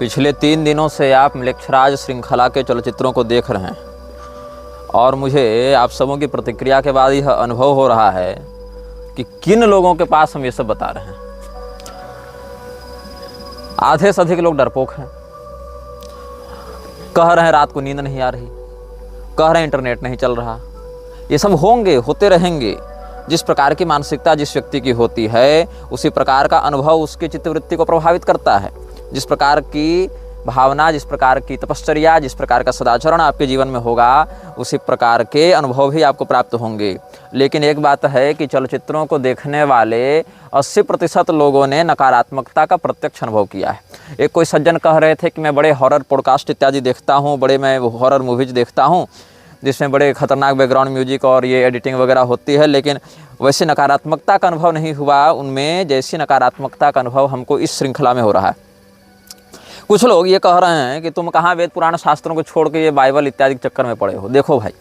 पिछले 3 दिनों से आप म्लेच्छराज श्रृंखला के चलचित्रों को देख रहे हैं और मुझे आप सबों की प्रतिक्रिया के बाद यह अनुभव हो रहा है कि किन लोगों के पास हम ये सब बता रहे हैं। आधे से अधिक लोग डरपोक हैं, कह रहे हैं रात को नींद नहीं आ रही, कह रहे हैं इंटरनेट नहीं चल रहा। ये सब होते रहेंगे। जिस प्रकार की मानसिकता जिस व्यक्ति की होती है उसी प्रकार का अनुभव उसकी चित्तवृत्ति को प्रभावित करता है। जिस प्रकार की भावना, जिस प्रकार की तपश्चर्या, जिस प्रकार का सदाचरण आपके जीवन में होगा उसी प्रकार के अनुभव भी आपको प्राप्त होंगे। लेकिन एक बात है कि चलचित्रों को देखने वाले 80% लोगों ने नकारात्मकता का प्रत्यक्ष अनुभव किया है। एक कोई सज्जन कह रहे थे कि मैं बड़े हॉरर पॉडकास्ट इत्यादि देखता हूँ, मैं हॉरर मूवीज देखता हूँ जिसमें बड़े खतरनाक बैकग्राउंड म्यूजिक और ये एडिटिंग वगैरह होती है, लेकिन वैसे नकारात्मकता का अनुभव नहीं हुआ उनमें जैसी नकारात्मकता का अनुभव हमको इस श्रृंखला में हो रहा है। कुछ लोग ये कह रहे हैं कि तुम कहाँ वेद पुराण शास्त्रों को छोड़ के ये बाइबल इत्यादि के चक्कर में पड़े हो। देखो भाई,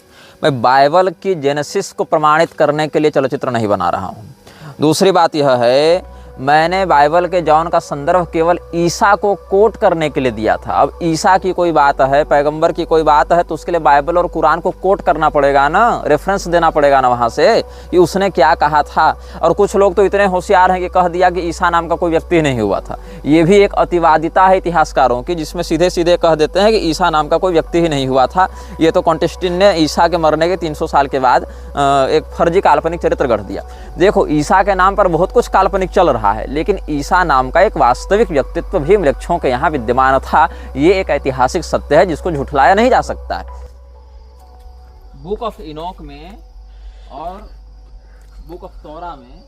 मैं बाइबल की जेनेसिस को प्रमाणित करने के लिए चलचित्र नहीं बना रहा हूँ। दूसरी बात यह है, मैंने बाइबल के जॉन का संदर्भ केवल ईसा को कोट करने के लिए दिया था। अब ईसा की कोई बात है, पैगंबर की कोई बात है, तो उसके लिए बाइबल और कुरान को कोट करना पड़ेगा ना, रेफरेंस देना पड़ेगा ना वहाँ से कि उसने क्या कहा था। और कुछ लोग तो इतने होशियार हैं कि कह दिया कि ईसा नाम का कोई व्यक्ति नहीं हुआ था। ये भी एक अतिवादिता है इतिहासकारों की, जिसमें सीधे सीधे कह देते हैं कि ईसा नाम का कोई व्यक्ति ही नहीं हुआ था। ये तो कॉन्टेस्टिन ने ईसा के मरने के 300 साल के बाद एक फर्जी काल्पनिक चरित्र गढ़ दिया। देखो, ईसा के नाम पर बहुत कुछ काल्पनिक चल रहा है, लेकिन ईसा नाम का एक वास्तविक व्यक्तित्व भी म्लेच्छों के यहाँ विद्यमान था। ये एक ऐतिहासिक सत्य है जिसको झुठलाया नहीं जा सकता है। बुक ऑफ इनोक में और बुक ऑफ तोरा में,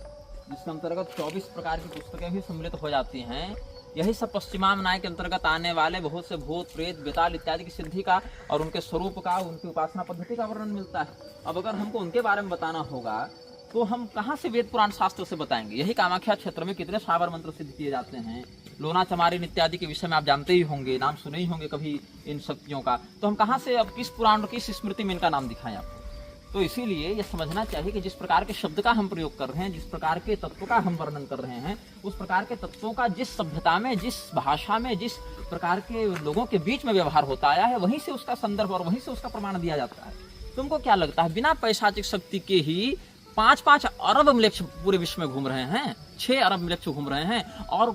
जिसके अंतर्गत 24 प्रकार की पुस्तकें भी सम्मिलित हो जाती हैं, यही सब पश्चिमाम न्याय के अंतर्गत आने वाले बहुत से भूत प्रेत बेताल इत्यादि की सिद्धि का और उनके स्वरूप का, उनकी उपासना पद्धति का वर्णन मिलता है। अब अगर हमको उनके बारे में बताना होगा तो हम कहाँ से वेद पुराण शास्त्र से बताएंगे। यही कामाख्या क्षेत्र में कितने साबर मंत्र सिद्ध किए जाते हैं। लोना चमारिन इत्यादि के विषय में आप जानते ही होंगे, नाम सुने ही होंगे कभी इन शक्तियों का। तो हम कहाँ से, अब किस पुराण किस स्मृति में इनका नाम दिखाएं आपको। तो इसीलिए ये समझना चाहिए कि जिस प्रकार के शब्द का हम प्रयोग कर रहे हैं, जिस प्रकार के तत्व का हम वर्णन कर रहे हैं, उस प्रकार के तत्वों का जिस सभ्यता में, जिस भाषा में, जिस प्रकार के लोगों के बीच में व्यवहार होता आया है, वहीं से उसका संदर्भ और वहीं से उसका प्रमाण दिया जाता है। तुमको क्या लगता है, बिना पैशाचिक शक्ति के ही 5-5 अरब म्लेच्छ पूरे विश्व में घूम रहे हैं, 6 अरब म्लेच्छ घूम रहे हैं और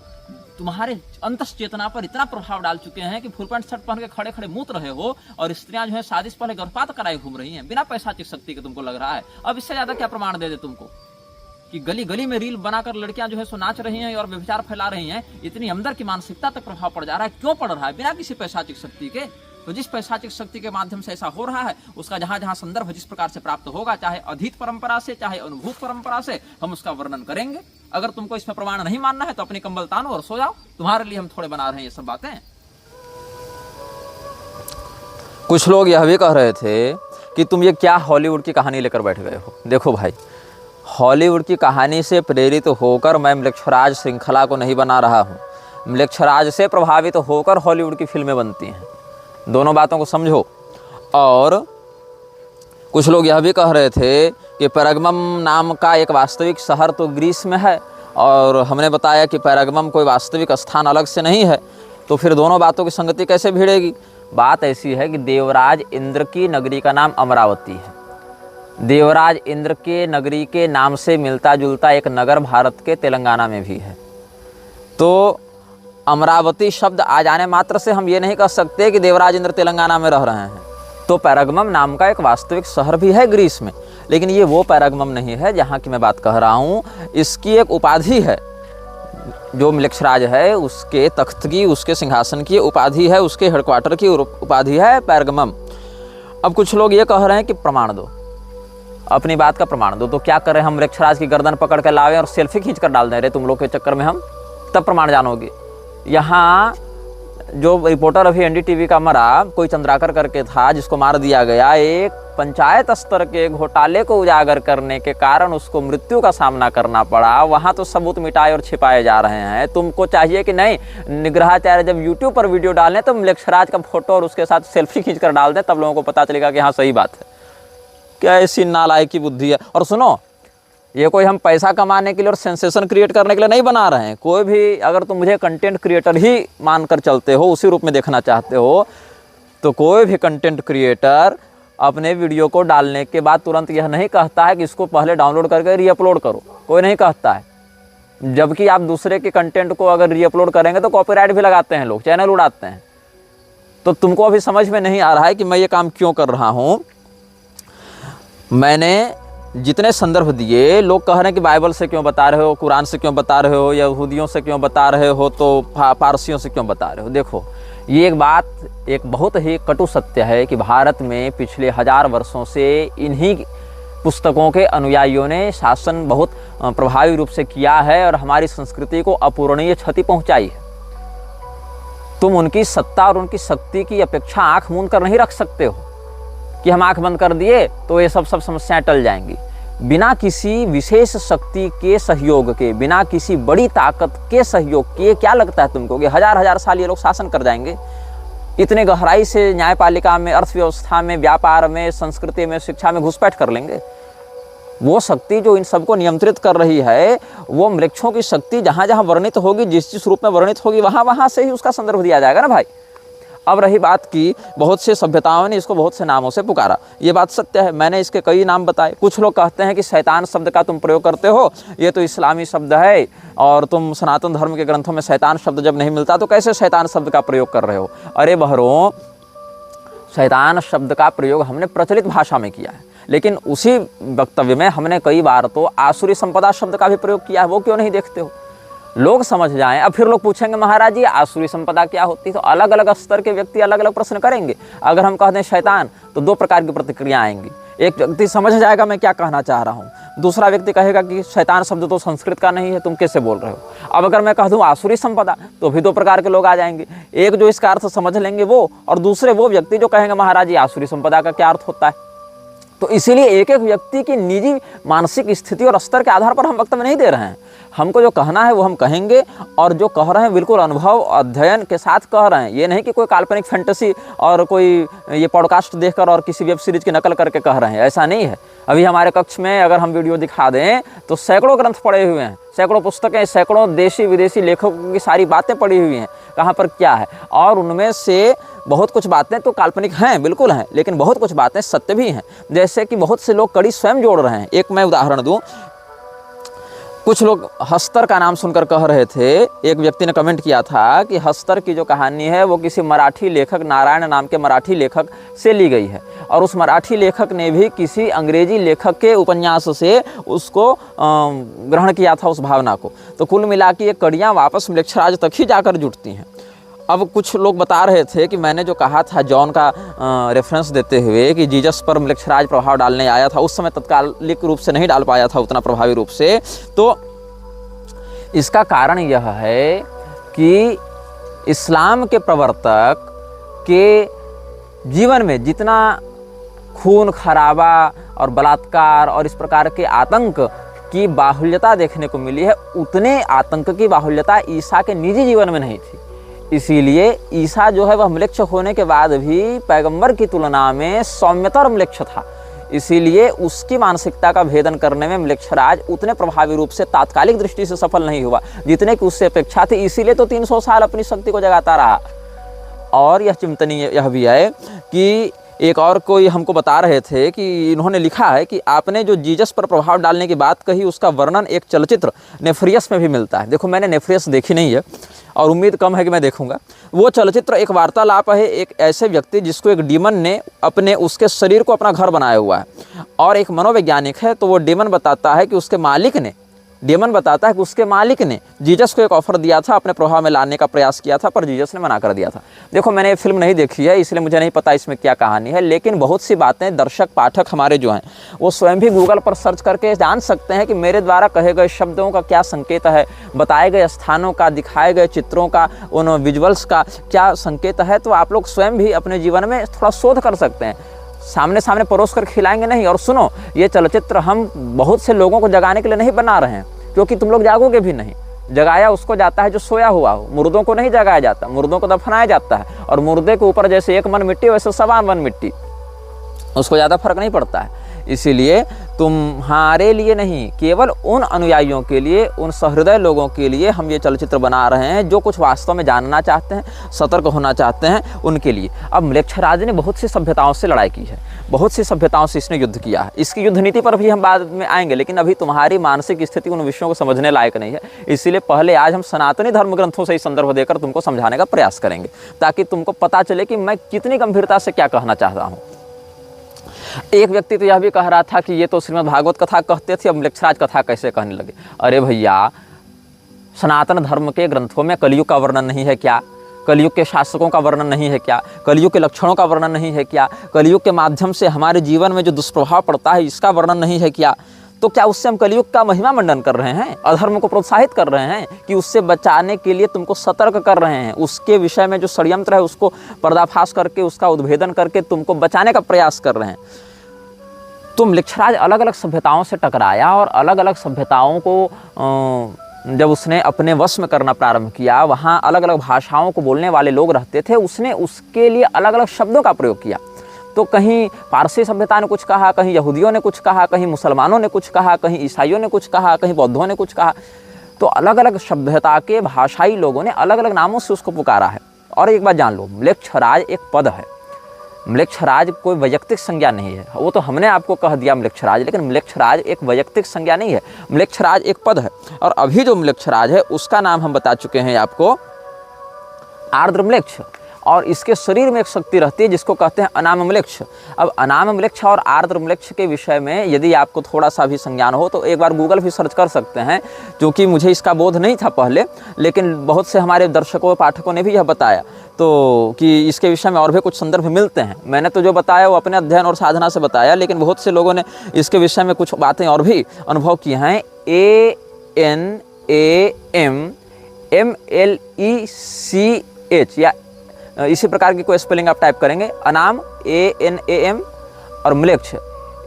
तुम्हारे अंतस चेतना पर इतना प्रभाव डाल चुके हैं कि फुल पैंट शर्ट पहन के खड़े खड़े मूत रहे हो और स्त्रियां जो है शादी से पहले गर्भपात कराए घूम रही हैं बिना पैशाचिक शक्ति के। तुमको लग रहा है अब इससे ज्यादा क्या प्रमाण दे तुमको कि गली गली में रील बनाकर लड़कियां जो है सो नाच रही हैं और व्यभिचार फैला रही हैं। इतनी अंदर की मानसिकता तक प्रभाव पड़ जा रहा है। क्यों पड़ रहा है? बिना किसी पैशाचिक शक्ति के। तो जिस पैशाचिक शक्ति के माध्यम से ऐसा हो रहा है उसका जहां जहां संदर्भ जिस प्रकार से प्राप्त होगा, चाहे अधीत परंपरा से चाहे अनुभूत परंपरा से, हम उसका वर्णन करेंगे। अगर तुमको इसमें प्रमाण नहीं मानना है तो अपनी कंबल तानो और सो जाओ। तुम्हारे लिए हम थोड़े बना रहे हैं ये सब बातें। कुछ लोग यह भी कह रहे थे कि तुम ये क्या हॉलीवुड की कहानी लेकर बैठ गए हो। देखो भाई, हॉलीवुड की कहानी से प्रेरित होकर मैं म्लेच्छराज श्रृंखला को नहीं बना रहा हूँ। म्लेच्छराज से प्रभावित होकर हॉलीवुड की फिल्में बनती हैं। दोनों बातों को समझो। और कुछ लोग यह भी कह रहे थे कि पैरगमम नाम का एक वास्तविक शहर तो ग्रीस में है और हमने बताया कि पैरगमम कोई वास्तविक स्थान अलग से नहीं है। तो फिर दोनों बातों की संगति कैसे भिड़ेगी? बात ऐसी है कि देवराज इंद्र की नगरी का नाम अमरावती है। देवराज इंद्र के नगरी के नाम से मिलता जुलता एक नगर भारत के तेलंगाना में भी है। तो अमरावती शब्द आ जाने मात्र से हम ये नहीं कह सकते कि देवराज इंद्र तेलंगाना में रह रहे हैं। तो पैरगमम नाम का एक वास्तविक शहर भी है ग्रीस में, लेकिन ये वो पैरगमम नहीं है जहाँ की मैं बात कह रहा हूँ। इसकी एक उपाधि है, जो म्लेच्छराज है उसके तख्त की, उसके सिंहासन की उपाधि है, उसके हेडक्वार्टर की उपाधि है पैरगमम। अब कुछ लोग ये कह रहे हैं कि प्रमाण दो, अपनी बात का प्रमाण दो। तो क्या करें, हम म्लेच्छराज की गर्दन पकड़ के लावें और सेल्फी खींच कर डाल दें रे तुम लोग के चक्कर में हम, तब प्रमाण जानोगे। यहाँ जो रिपोर्टर अभी एनडीटीवी का मरा, कोई चंद्राकर करके था जिसको मार दिया गया, एक पंचायत स्तर के घोटाले को उजागर करने के कारण उसको मृत्यु का सामना करना पड़ा। वहाँ तो सबूत मिटाए और छिपाए जा रहे हैं। तुमको चाहिए कि नहीं, निग्रहाचार्य जब यूट्यूब पर वीडियो डालें तो म्लेच्छराज का फोटो और उसके साथ सेल्फी खींच कर डाल दें, तब लोगों को पता चलेगा कि हाँ सही बात है। क्या ऐसी नालायक की बुद्धि है। और सुनो, ये कोई हम पैसा कमाने के लिए और सेंसेशन क्रिएट करने के लिए नहीं बना रहे हैं। कोई भी अगर तुम मुझे कंटेंट क्रिएटर ही मानकर चलते हो, उसी रूप में देखना चाहते हो, तो कोई भी कंटेंट क्रिएटर अपने वीडियो को डालने के बाद तुरंत यह नहीं कहता है कि इसको पहले डाउनलोड करके रीअपलोड करो, कोई नहीं कहता है। जबकि आप दूसरे के कंटेंट को अगर रीअपलोड करेंगे तो कॉपीराइट भी लगाते हैं लोग, चैनल उड़ाते हैं। तो तुमको अभी समझ में नहीं आ रहा है कि मैं ये काम क्यों कर रहा हूँ। मैंने जितने संदर्भ दिए, लोग कह रहे हैं कि बाइबल से क्यों बता रहे हो, कुरान से क्यों बता रहे हो, यहूदियों से क्यों बता रहे हो, तो पारसियों से क्यों बता रहे हो। देखो, ये एक बहुत ही कटु सत्य है कि भारत में पिछले 1000 वर्षों से इन्हीं पुस्तकों के अनुयायियों ने शासन बहुत प्रभावी रूप से किया है और हमारी संस्कृति को अपूरणीय क्षति पहुंचाई है। तुम उनकी सत्ता और उनकी शक्ति की अपेक्षा आंख मूंद कर नहीं रख सकते हो कि हम आंख बंद कर दिए तो ये सब समस्याएं टल जाएंगी। बिना किसी विशेष शक्ति के सहयोग के, बिना किसी बड़ी ताकत के सहयोग के, क्या लगता है तुमको कि 1000 साल ये लोग शासन कर जाएंगे? इतने गहराई से न्यायपालिका में, अर्थव्यवस्था में, व्यापार में, संस्कृति में, शिक्षा में घुसपैठ कर लेंगे। वो शक्ति जो इन सबको नियंत्रित कर रही है, वो मृक्षों की शक्ति जहाँ जहाँ वर्णित होगी, जिस रूप में वर्णित होगी, वहाँ वहाँ से ही उसका संदर्भ दिया जाएगा ना भाई। अब रही बात की, बहुत से सभ्यताओं ने इसको बहुत से नामों से पुकारा, ये बात सत्य है। मैंने इसके कई नाम बताए। कुछ लोग कहते हैं कि शैतान शब्द का तुम प्रयोग करते हो, ये तो इस्लामी शब्द है और तुम सनातन धर्म के ग्रंथों में शैतान शब्द जब नहीं मिलता तो कैसे शैतान शब्द का प्रयोग कर रहे हो। अरे बहरों, शैतान शब्द का प्रयोग हमने प्रचलित भाषा में किया है, लेकिन उसी वक्तव्य में हमने कई बार तो आसुरी संपदा शब्द का भी प्रयोग किया है। वो क्यों नहीं देखते हो? लोग समझ जाएं। अब फिर लोग पूछेंगे महाराज जी आसुरी संपदा क्या होती है? तो अलग अलग स्तर के व्यक्ति अलग अलग प्रश्न करेंगे। अगर हम कह दें शैतान तो 2 प्रकार की प्रतिक्रिया आएंगी। एक व्यक्ति समझ जाएगा मैं क्या कहना चाह रहा हूँ, दूसरा व्यक्ति कहेगा कि शैतान शब्द तो संस्कृत का नहीं है, तुम कैसे बोल रहे हो। अब अगर मैं कह दूँ आसुरी संपदा तो भी 2 प्रकार के लोग आ जाएंगे। एक जो इसका अर्थ समझ लेंगे वो, और दूसरे वो व्यक्ति जो कहेंगे महाराज जी आसुरी संपदा का क्या अर्थ होता है। तो इसीलिए एक एक व्यक्ति की निजी मानसिक स्थिति और स्तर के आधार पर हम वक्तव्य नहीं दे रहे हैं। हमको जो कहना है वो हम कहेंगे, और जो कह रहे हैं बिल्कुल अनुभव अध्ययन के साथ कह रहे हैं। ये नहीं कि कोई काल्पनिक फैंटेसी और कोई ये पॉडकास्ट देखकर और किसी वेब सीरीज की नकल करके कह रहे हैं, ऐसा नहीं है। अभी हमारे कक्ष में अगर हम वीडियो दिखा दें तो सैकड़ों ग्रंथ पढ़े हुए हैं, सैकड़ों पुस्तकें, सैकड़ों देशी विदेशी लेखकों की सारी बातें पढ़ी हुई हैं, कहाँ पर क्या है। और उनमें से बहुत कुछ बातें तो काल्पनिक हैं, बिल्कुल हैं, लेकिन बहुत कुछ बातें सत्य भी हैं। जैसे कि बहुत से लोग कड़ी स्वयं जोड़ रहे हैं। एक मैं उदाहरण दूं, कुछ लोग हस्तर का नाम सुनकर कह रहे थे, एक व्यक्ति ने कमेंट किया था कि हस्तर की जो कहानी है वो किसी मराठी लेखक, नारायण नाम के मराठी लेखक से ली गई है, और उस मराठी लेखक ने भी किसी अंग्रेजी लेखक के उपन्यास से उसको ग्रहण किया था, उस भावना को। तो कुल मिला के ये कड़ियाँ वापस म्लेच्छराज तक ही जाकर जुटती हैं। अब कुछ लोग बता रहे थे कि मैंने जो कहा था जॉन का रेफरेंस देते हुए कि जीसस पर म्लेच्छराज प्रभाव डालने आया था, उस समय तत्कालिक रूप से नहीं डाल पाया था उतना प्रभावी रूप से। तो इसका कारण यह है कि इस्लाम के प्रवर्तक के जीवन में जितना खून खराबा और बलात्कार और इस प्रकार के आतंक की बाहुल्यता देखने को मिली है, उतने आतंक की बाहुल्यता ईसा के निजी जीवन में नहीं थी। इसीलिए ईसा जो है वह म्लेच्छ होने के बाद भी पैगंबर की तुलना में सौम्यतर म्लेच्छ था। इसीलिए उसकी मानसिकता का भेदन करने में म्लेच्छराज उतने प्रभावी रूप से तात्कालिक दृष्टि से सफल नहीं हुआ जितने की उससे अपेक्षा थी। इसीलिए तो 300 साल अपनी शक्ति को जगाता रहा। और यह चिंतनीय यह भी है कि एक और कोई हमको बता रहे थे कि इन्होंने लिखा है कि आपने जो जीसस पर प्रभाव डालने की बात कही उसका वर्णन एक चलचित्र नेफ्रियस में भी मिलता है। देखो, मैंने नेफ्रियस देखी नहीं है और उम्मीद कम है कि मैं देखूंगा। वो चलचित्र एक वार्तालाप है एक ऐसे व्यक्ति जिसको एक डीमन ने उसके शरीर को अपना घर बनाया हुआ है, और एक मनोवैज्ञानिक है। तो वो डीमन बताता है कि उसके मालिक ने जीसस को एक ऑफर दिया था, अपने प्रभाव में लाने का प्रयास किया था, पर जीसस ने मना कर दिया था। देखो, मैंने ये फिल्म नहीं देखी है इसलिए मुझे नहीं पता इसमें क्या कहानी है, लेकिन बहुत सी बातें दर्शक पाठक हमारे जो हैं वो स्वयं भी गूगल पर सर्च करके जान सकते हैं कि मेरे द्वारा कहे गए शब्दों का क्या संकेत है, बताए गए स्थानों का, दिखाए गए चित्रों का, उन विजुअल्स का क्या संकेत है। तो आप लोग स्वयं भी अपने जीवन में थोड़ा शोध कर सकते हैं। सामने सामने परोस कर खिलाएंगे नहीं। और सुनो, ये चलचित्र हम बहुत से लोगों को जगाने के लिए नहीं बना रहे हैं, क्योंकि तुम लोग जागोगे भी नहीं। जगाया उसको जाता है जो सोया हुआ हो, मुर्दों को नहीं जगाया जाता, मुर्दों को दफनाया जाता है। और मुर्दे के ऊपर जैसे 1 मन मिट्टी वैसे 1.25 मन मिट्टी, उसको ज़्यादा फर्क नहीं पड़ता है। इसीलिए तुम्हारे लिए नहीं, केवल उन अनुयायियों के लिए, उन सहृदय लोगों के लिए हम ये चलचित्र बना रहे हैं जो कुछ वास्तव में जानना चाहते हैं, सतर्क होना चाहते हैं, उनके लिए। अब म्लेच्छराज ने बहुत सी सभ्यताओं से लड़ाई की है, बहुत सी सभ्यताओं से इसने युद्ध किया है। इसकी युद्ध नीति पर भी हम बाद में आएंगे, लेकिन अभी तुम्हारी मानसिक स्थिति उन विषयों को समझने लायक नहीं है। इसीलिए पहले आज हम सनातनी धर्म ग्रंथों से ही संदर्भ देकर तुमको समझाने का प्रयास करेंगे, ताकि तुमको पता चले कि मैं कितनी गंभीरता से क्या कहना चाहता हूँ। एक व्यक्ति तो यह भी कह रहा था कि ये तो श्रीमद् भागवत कथा कहते थे, अब म्लेच्छराज कथा कैसे कहने लगे। अरे भैया, सनातन धर्म के ग्रंथों में कलयुग का वर्णन नहीं है क्या? कलयुग के शासकों का वर्णन नहीं है क्या? कलयुग के लक्षणों का वर्णन नहीं है क्या? कलयुग के माध्यम से हमारे जीवन में जो दुष्प्रभाव पड़ता है इसका वर्णन नहीं है क्या? तो क्या उससे हम कलयुग का महिमा मंडन कर रहे हैं, अधर्म को प्रोत्साहित कर रहे हैं, कि उससे बचाने के लिए तुमको सतर्क कर रहे हैं, उसके विषय में जो षड्यंत्र है उसको पर्दाफाश करके, उसका उद्भेदन करके तुमको बचाने का प्रयास कर रहे हैं? तो म्लेच्छराज अलग अलग सभ्यताओं से टकराया और अलग अलग सभ्यताओं को जब उसने अपने वश में करना प्रारंभ किया, वहाँ अलग अलग भाषाओं को बोलने वाले लोग रहते थे, उसने उसके लिए अलग अलग शब्दों का प्रयोग किया। तो कहीं पारसी सभ्यता ने कुछ कहा, कहीं यहूदियों ने कुछ कहा, कहीं मुसलमानों ने कुछ कहा, कहीं ईसाइयों ने कुछ कहा, कहीं बौद्धों ने कुछ कहा। तो अलग अलग सभ्यता के भाषाई लोगों ने अलग अलग नामों से उसको पुकारा है। और एक बात जान लो, म्लेच्छराज एक पद है, म्लेच्छराज कोई वैयक्तिक संज्ञा नहीं है। वो तो हमने आपको कह दिया म्लेच्छराज, लेकिन म्लेच्छराज एक वैयक्तिक संज्ञा नहीं है, म्लेच्छराज एक पद है। और अभी जो म्लेच्छराज है उसका नाम हम बता चुके हैं आपको, आर्द्र म्लेच्छ। और इसके शरीर में एक शक्ति रहती है जिसको कहते हैं अनाम म्लेच्छ। अब अनाम म्लेच्छ और आर्द्र म्लेच्छ के विषय में यदि आपको थोड़ा सा भी संज्ञान हो तो एक बार गूगल भी सर्च कर सकते हैं, क्योंकि मुझे इसका बोध नहीं था पहले, लेकिन बहुत से हमारे दर्शकों पाठकों ने भी यह बताया तो कि इसके विषय में और भी कुछ संदर्भ मिलते हैं। मैंने तो जो बताया वो अपने अध्ययन और साधना से बताया, लेकिन बहुत से लोगों ने इसके विषय में कुछ बातें और भी अनुभव की हैं। ANAMMLECH या इसी प्रकार की कोई स्पेलिंग आप टाइप करेंगे, अनाम ANAM और म्लेच्छ।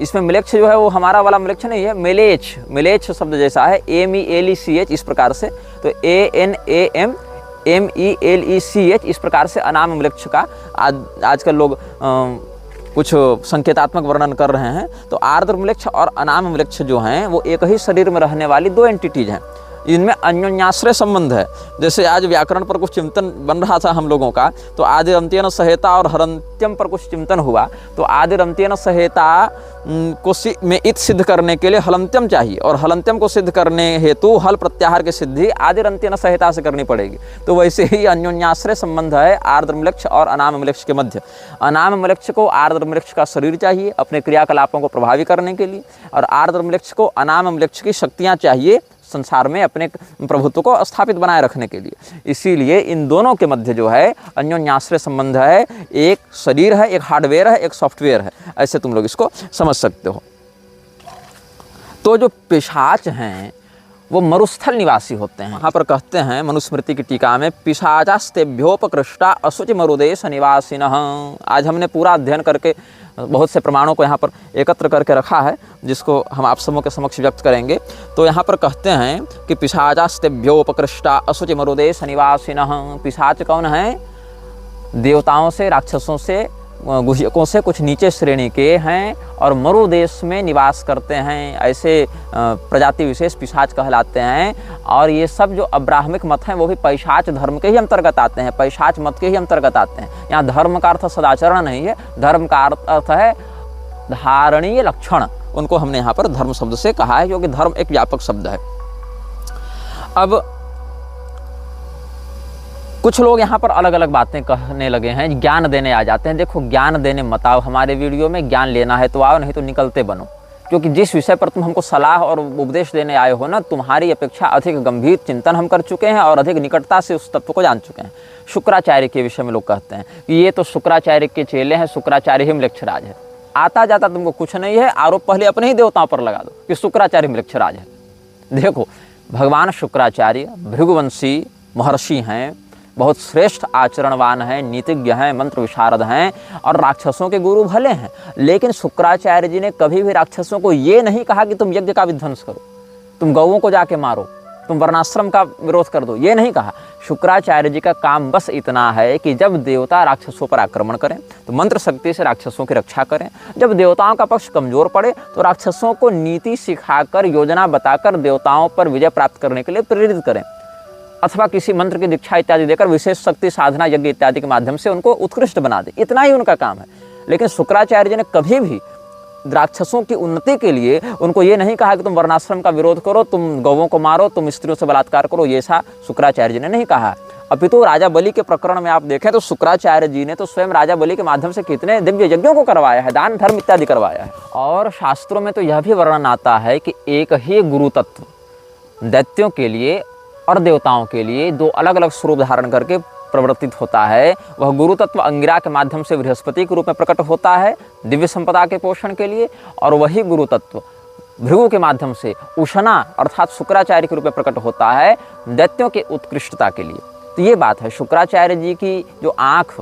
इसमें म्लेच्छ जो है वो हमारा वाला म्लेच्छ नहीं है, मेलेच्छ, मेलेच्छ शब्द जैसा है, MELECH इस प्रकार से। तो ANAMMELECH इस प्रकार से अनाम म्लेच्छ का आजकल लोग कुछ संकेतात्मक वर्णन कर रहे हैं। तो आर्द्र म्लेच्छ और अनाम म्लेच्छ जो हैं वो एक ही शरीर में रहने वाली दो एंटिटीज हैं, इनमें अन्योन्याश्रय संबंध है। जैसे आज व्याकरण पर कुछ चिंतन बन रहा था हम लोगों का, तो आदिरंत्येन सहेता और हरंत्यम पर कुछ चिंतन हुआ। तो आदिरंत्येन सहेता को में इत सिद्ध करने के लिए हलंत्यम चाहिए, और हलंत्यम को सिद्ध करने हेतु हल प्रत्याहार की सिद्धि आदिरंत्येन सहेता से करनी पड़ेगी। तो वैसे ही अन्योन्याश्रय संबंध है आर्द्र म्लेच्छ और अनाम म्लेच्छ के मध्य। अनाम म्लेच्छ को आर्द्र म्लेच्छ का शरीर चाहिए अपने क्रियाकलापों को प्रभावी करने के लिए, और आर्द्र म्लेच्छ को अनाम म्लेच्छ की शक्तियाँ चाहिए संसार में अपने प्रभुत्व को स्थापित बनाए रखने के लिए। इसीलिए इन दोनों के मध्य जो है अन्योन्याश्रय संबंध है, एक शरीर है, एक हार्डवेयर है, एक सॉफ्टवेयर है, ऐसे तुम लोग इसको समझ सकते हो। तो जो पिशाच हैं वो मरुस्थल निवासी होते हैं। यहाँ पर कहते हैं मनुस्मृति की टीका में, पिशाचास्तेभ्योपकृष्टा असुचि मरुदेश निवासिनः। आज हमने पूरा अध्ययन करके बहुत से प्रमाणों को यहाँ पर एकत्र करके रखा है, जिसको हम आप सबों के समक्ष व्यक्त करेंगे। तो यहाँ पर कहते हैं कि पिशाचास्तेभ्योपकृष्टा असुचि मरुदेश निवासिनः। पिशाच कौन है? देवताओं से, राक्षसों से, गुह्यकों से कुछ नीचे श्रेणी के हैं और मरु देश में निवास करते हैं। ऐसे प्रजाति विशेष पिशाच कहलाते हैं। और ये सब जो अब्राह्मिक मत हैं वो भी पैशाच धर्म के ही अंतर्गत आते हैं, पैशाच मत के ही अंतर्गत आते हैं। यहाँ धर्म का अर्थ सदाचरण नहीं है, धर्म का अर्थ है धारणीय लक्षण। उनको हमने यहाँ पर धर्म शब्द से कहा है, क्योंकि धर्म एक व्यापक शब्द है। अब कुछ लोग यहाँ पर अलग अलग बातें कहने लगे हैं, ज्ञान देने आ जाते हैं। देखो, ज्ञान देने मत आओ हमारे वीडियो में, ज्ञान लेना है तो आओ, नहीं तो निकलते बनो। क्योंकि जिस विषय पर तुम हमको सलाह और उपदेश देने आए हो ना, तुम्हारी अपेक्षा अधिक गंभीर चिंतन हम कर चुके हैं और अधिक निकटता से उस तत्व को जान चुके हैं। शुक्राचार्य के विषय में लोग कहते हैं कि ये तो शुक्राचार्य के चेले हैं, शुक्राचार्य ही म्लेच्छराज है। आता जाता तुमको कुछ नहीं है, आरोप पहले अपने ही देवताओं पर लगा दो कि शुक्राचार्य म्लेच्छराज है। देखो, भगवान शुक्राचार्य भृगुवंशी महर्षि हैं, बहुत श्रेष्ठ आचरणवान हैं, नीतिज्ञ हैं, मंत्र विशारद हैं और राक्षसों के गुरु भले हैं। लेकिन शुक्राचार्य जी ने कभी भी राक्षसों को ये नहीं कहा कि तुम यज्ञ का विध्वंस करो, तुम गौओं को जाके मारो, तुम वर्णाश्रम का विरोध कर दो, ये नहीं कहा। शुक्राचार्य जी का काम बस इतना है कि जब देवता राक्षसों पर आक्रमण करें तो मंत्र शक्ति से राक्षसों की रक्षा करें, जब देवताओं का पक्ष कमजोर पड़े तो राक्षसों को नीति सिखाकर, योजना बताकर देवताओं पर विजय प्राप्त करने के लिए प्रेरित करें, अथवा किसी मंत्र की दीक्षा इत्यादि देकर विशेष शक्ति साधना यज्ञ इत्यादि के माध्यम से उनको उत्कृष्ट बना दे। इतना ही उनका काम है। लेकिन शुक्राचार्य जी ने कभी भी राक्षसों की उन्नति के लिए उनको ये नहीं कहा कि तुम वर्णाश्रम का विरोध करो, तुम गौवों को मारो, तुम स्त्रियों से बलात्कार करो, ये ऐसा शुक्राचार्य जी ने नहीं कहा। अपितु राजा बलि के प्रकरण में आप देखें तो शुक्राचार्य जी ने तो स्वयं राजा बलि के माध्यम से कितने दिव्य यज्ञों को करवाया है, दान धर्म इत्यादि करवाया है। और शास्त्रों में तो यह भी वर्णन आता है कि एक ही गुरु तत्व दैत्यों के लिए और देवताओं के लिए दो अलग अलग स्वरूप धारण करके प्रवर्तित होता है। वह गुरु तत्व अंगिरा के माध्यम से बृहस्पति के रूप में प्रकट होता है दिव्य संपदा के पोषण के लिए, और वही गुरु तत्व भृगु के माध्यम से उशना अर्थात शुक्राचार्य के रूप में प्रकट होता है दैत्यों के उत्कृष्टता के लिए। तो ये बात है। शुक्राचार्य जी की जो आँख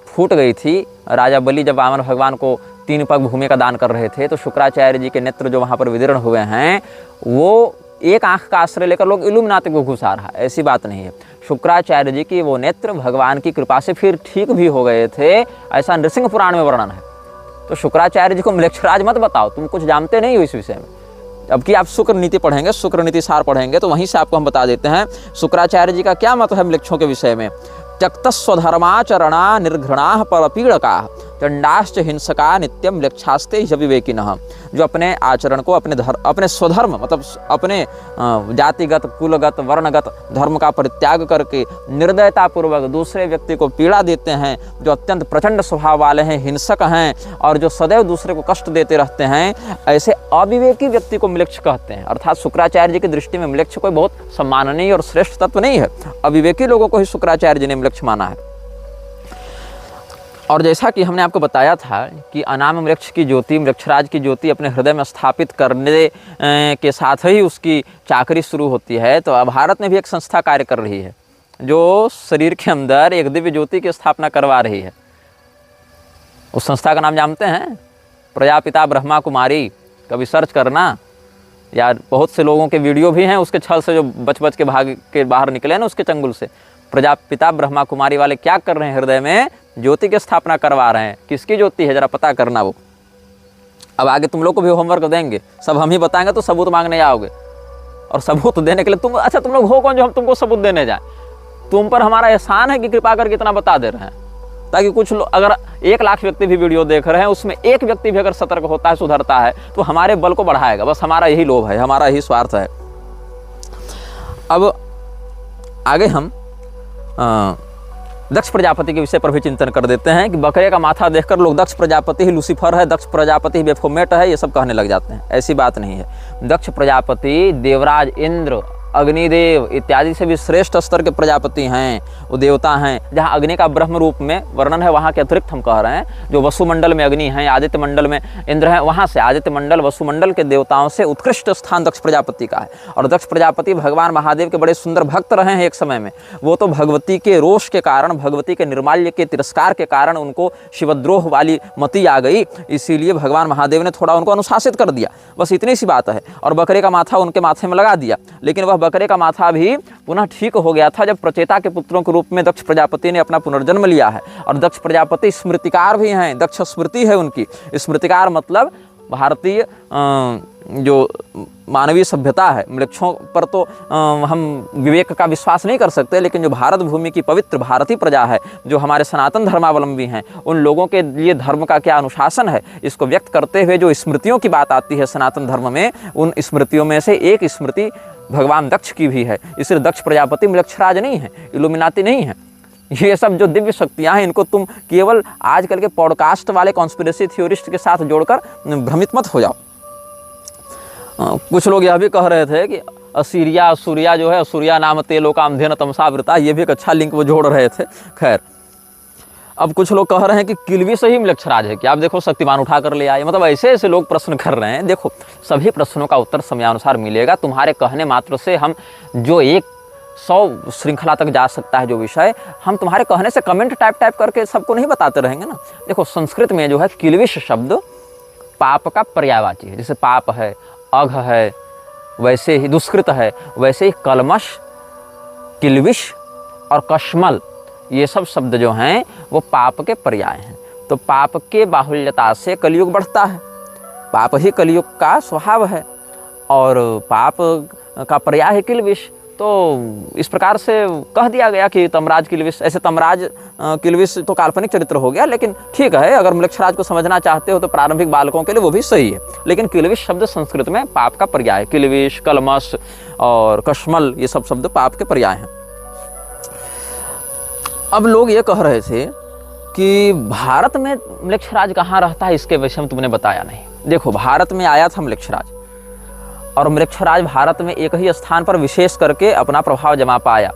फूट गई थी, राजा बलि जब वामन भगवान को 3 पग भूमि का दान कर रहे थे, तो शुक्राचार्य जी के नेत्र जो वहाँ पर विदीर्ण हुए हैं, वो एक आंख का आश्रय लेकर लोग इल्यूमिनाती को घुसा रहा, ऐसी बात नहीं है। शुक्राचार्य जी की वो नेत्र भगवान की कृपा से फिर ठीक भी हो गए थे, ऐसा नृसिंह पुराण में वर्णन है। तो शुक्राचार्य जी को म्लेच्छराज मत बताओ, तुम कुछ जानते नहीं हो इस विषय में। अब कि आप शुक्र नीति पढ़ेंगे, शुक्र नीति सार पढ़ेंगे, तो वहीं से आपको हम बता देते हैं शुक्राचार्य जी का क्या मत है म्लेच्छों के विषय में। त्यक्तस्वधर्माचरणा निर्घृणा परपीड़का चंडाश्च हिंसका नित्यम म्लेच्छास्ते विवेकिनः। जो अपने आचरण को, अपने स्वधर्म मतलब अपने जातिगत, कुलगत, वर्णगत धर्म का परित्याग करके निर्दयतापूर्वक दूसरे व्यक्ति को पीड़ा देते हैं, जो अत्यंत प्रचंड स्वभाव वाले हैं, हिंसक हैं और जो सदैव दूसरे को कष्ट देते रहते हैं, ऐसे अविवेकी व्यक्ति को म्लेच्छ कहते हैं। अर्थात शुक्राचार्य जी की दृष्टि में म्लेच्छ कोई बहुत सम्माननीय और श्रेष्ठ तत्व नहीं है, अविवेकी लोगों को ही शुक्राचार्य जी ने म्लेच्छ माना है। और जैसा कि हमने आपको बताया था कि अनाम वृक्ष की ज्योति, वृक्षराज की ज्योति अपने हृदय में स्थापित करने के साथ ही उसकी चाकरी शुरू होती है। तो अब भारत में भी एक संस्था कार्य कर रही है जो शरीर के अंदर एक दिव्य ज्योति की स्थापना करवा रही है। उस संस्था का नाम जानते हैं? प्रजापिता ब्रह्मा कुमारी। कभी सर्च करना, या बहुत से लोगों के वीडियो भी हैं उसके छल से जो बच बच के भाग के बाहर निकले ना उसके चंगुल से। प्रजापिता ब्रह्मा कुमारी वाले क्या कर रहे हैं? हृदय में ज्योति की स्थापना करवा रहे हैं। किसकी ज्योति है जरा पता करना वो। अब आगे तुम लोग को भी होमवर्क देंगे, सब हम ही बताएंगे तो सबूत मांगने जाओगे, और सबूत देने के लिए तुम लोग हो कौन जो हम तुमको सबूत देने जाएं? तुम पर हमारा एहसान है कि कृपा करके इतना बता दे रहे हैं, ताकि कुछ लोग, अगर 1 लाख व्यक्ति भी वीडियो देख रहे हैं, उसमें एक व्यक्ति भी अगर सतर्क होता है, सुधरता है, तो हमारे बल को बढ़ाएगा। बस हमारा यही लोभ है, हमारा यही स्वार्थ है। अब आगे हम दक्ष प्रजापति के विषय पर भी चिंतन कर देते हैं कि बकरे का माथा देखकर लोग दक्ष प्रजापति ही लूसीफर है, दक्ष प्रजापति ही बेफोमेट है, ये सब कहने लग जाते हैं। ऐसी बात नहीं है। दक्ष प्रजापति देवराज इंद्र, अग्निदेव इत्यादि से भी श्रेष्ठ स्तर के प्रजापति हैं, वो देवता हैं। जहाँ अग्नि का ब्रह्म रूप में वर्णन है, वहाँ के अतिरिक्त हम कह रहे हैं जो वसुमंडल में अग्नि हैं, आदित्य मंडल में इंद्र हैं, वहाँ से आदित्य मंडल वसुमंडल के देवताओं से उत्कृष्ट स्थान दक्ष प्रजापति का है। और दक्ष प्रजापति भगवान महादेव के बड़े सुंदर भक्त रहे हैं एक समय में। वो तो भगवती के रोष के कारण, भगवती के निर्माल्य के तिरस्कार के कारण उनको शिवद्रोह वाली मति आ गई, इसीलिए भगवान महादेव ने थोड़ा उनको अनुशासित कर दिया, बस इतनी सी बात है। और बकरे का माथा उनके माथे में लगा दिया, लेकिन वह बकरे का माथा भी पुनः ठीक हो गया था जब प्रचेता के पुत्रों के रूप में दक्ष प्रजापति ने अपना पुनर्जन्म लिया है। और दक्ष प्रजापति स्मृतिकार भी हैं, दक्ष स्मृति है उनकी। स्मृतिकार मतलब भारतीय जो मानवीय सभ्यता है, वृक्षों पर तो हम विवेक का विश्वास नहीं कर सकते, लेकिन जो भारत भूमि की पवित्र भारतीय प्रजा है, जो हमारे सनातन धर्मावलंबी हैं, उन लोगों के लिए धर्म का क्या अनुशासन है, इसको व्यक्त करते हुए जो स्मृतियों की बात आती है सनातन धर्म में, उन स्मृतियों में से एक स्मृति भगवान दक्ष की भी है। इसलिए दक्ष प्रजापति म्लेच्छराज नहीं है, इल्यूमिनाती नहीं है। ये सब जो दिव्य शक्तियाँ हैं, इनको तुम केवल आजकल के पॉडकास्ट वाले कॉन्स्पिरेसी थ्योरिस्ट के साथ जोड़कर भ्रमित मत हो जाओ। कुछ लोग यह भी कह रहे थे कि असूर्या जो है, असूर्या नाम तेलो काम धेन तमसावृता, ये भी एक अच्छा लिंक वो जोड़ रहे थे। खैर, अब कुछ लोग कह रहे हैं कि किलवी से ही म्लेच्छराज है कि आप देखो शक्तिमान उठा कर ले आए। मतलब ऐसे ऐसे लोग प्रश्न कर रहे हैं। देखो, सभी प्रश्नों का उत्तर समयानुसार मिलेगा। तुम्हारे कहने मात्र से हम जो 100 श्रृंखला तक जा सकता है जो विषय, हम तुम्हारे कहने से कमेंट टाइप करके सबको नहीं बताते रहेंगे ना। देखो, संस्कृत में जो है किलविश शब्द पाप का पर्यायवाची है। जैसे पाप है, अघ है, वैसे ही दुष्कृत है, वैसे ही कलमश, किल्विश और कश्मल, ये सब शब्द जो हैं वो पाप के पर्याय हैं। तो पाप के बाहुल्यता से कलयुग बढ़ता है, पाप ही कलयुग का स्वभाव है, और पाप का पर्याय है किल्विश। तो इस प्रकार से कह दिया गया कि तमराज किल्विश। ऐसे तमराज किल्विश तो काल्पनिक चरित्र हो गया, लेकिन ठीक है, अगर म्लेच्छराज को समझना चाहते हो तो प्रारंभिक बालकों के लिए वो भी सही है। लेकिन किल्विश शब्द संस्कृत में पाप का पर्याय है। किल्विश, कलमश और कश्मल, ये सब शब्द पाप के पर्याय हैं। अब लोग ये कह रहे थे कि भारत में म्लेच्छराज कहाँ रहता है, इसके विषय में तुमने बताया नहीं। देखो, भारत में आया था म्लेच्छराज, और म्लेच्छराज भारत में एक ही स्थान पर विशेष करके अपना प्रभाव जमा पाया।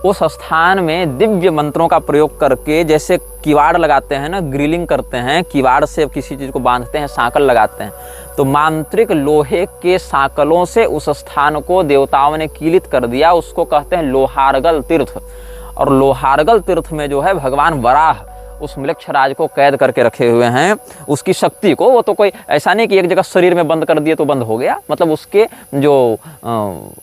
उस स्थान में दिव्य मंत्रों का प्रयोग करके, जैसे किवाड़ लगाते हैं ना, ग्रिलिंग करते हैं, किवाड़ से किसी चीज़ को बांधते हैं, सांकल लगाते हैं, तो मांत्रिक लोहे के सांकलों से उस स्थान को देवताओं ने कीलित कर दिया। उसको कहते हैं लोहारगल तीर्थ। और लोहारगल तीर्थ में जो है भगवान वराह उस म्लेच्छराज को कैद करके रखे हुए हैं। उसकी शक्ति को, वो तो कोई ऐसा नहीं कि एक जगह शरीर में बंद कर दिए तो बंद हो गया, मतलब उसके जो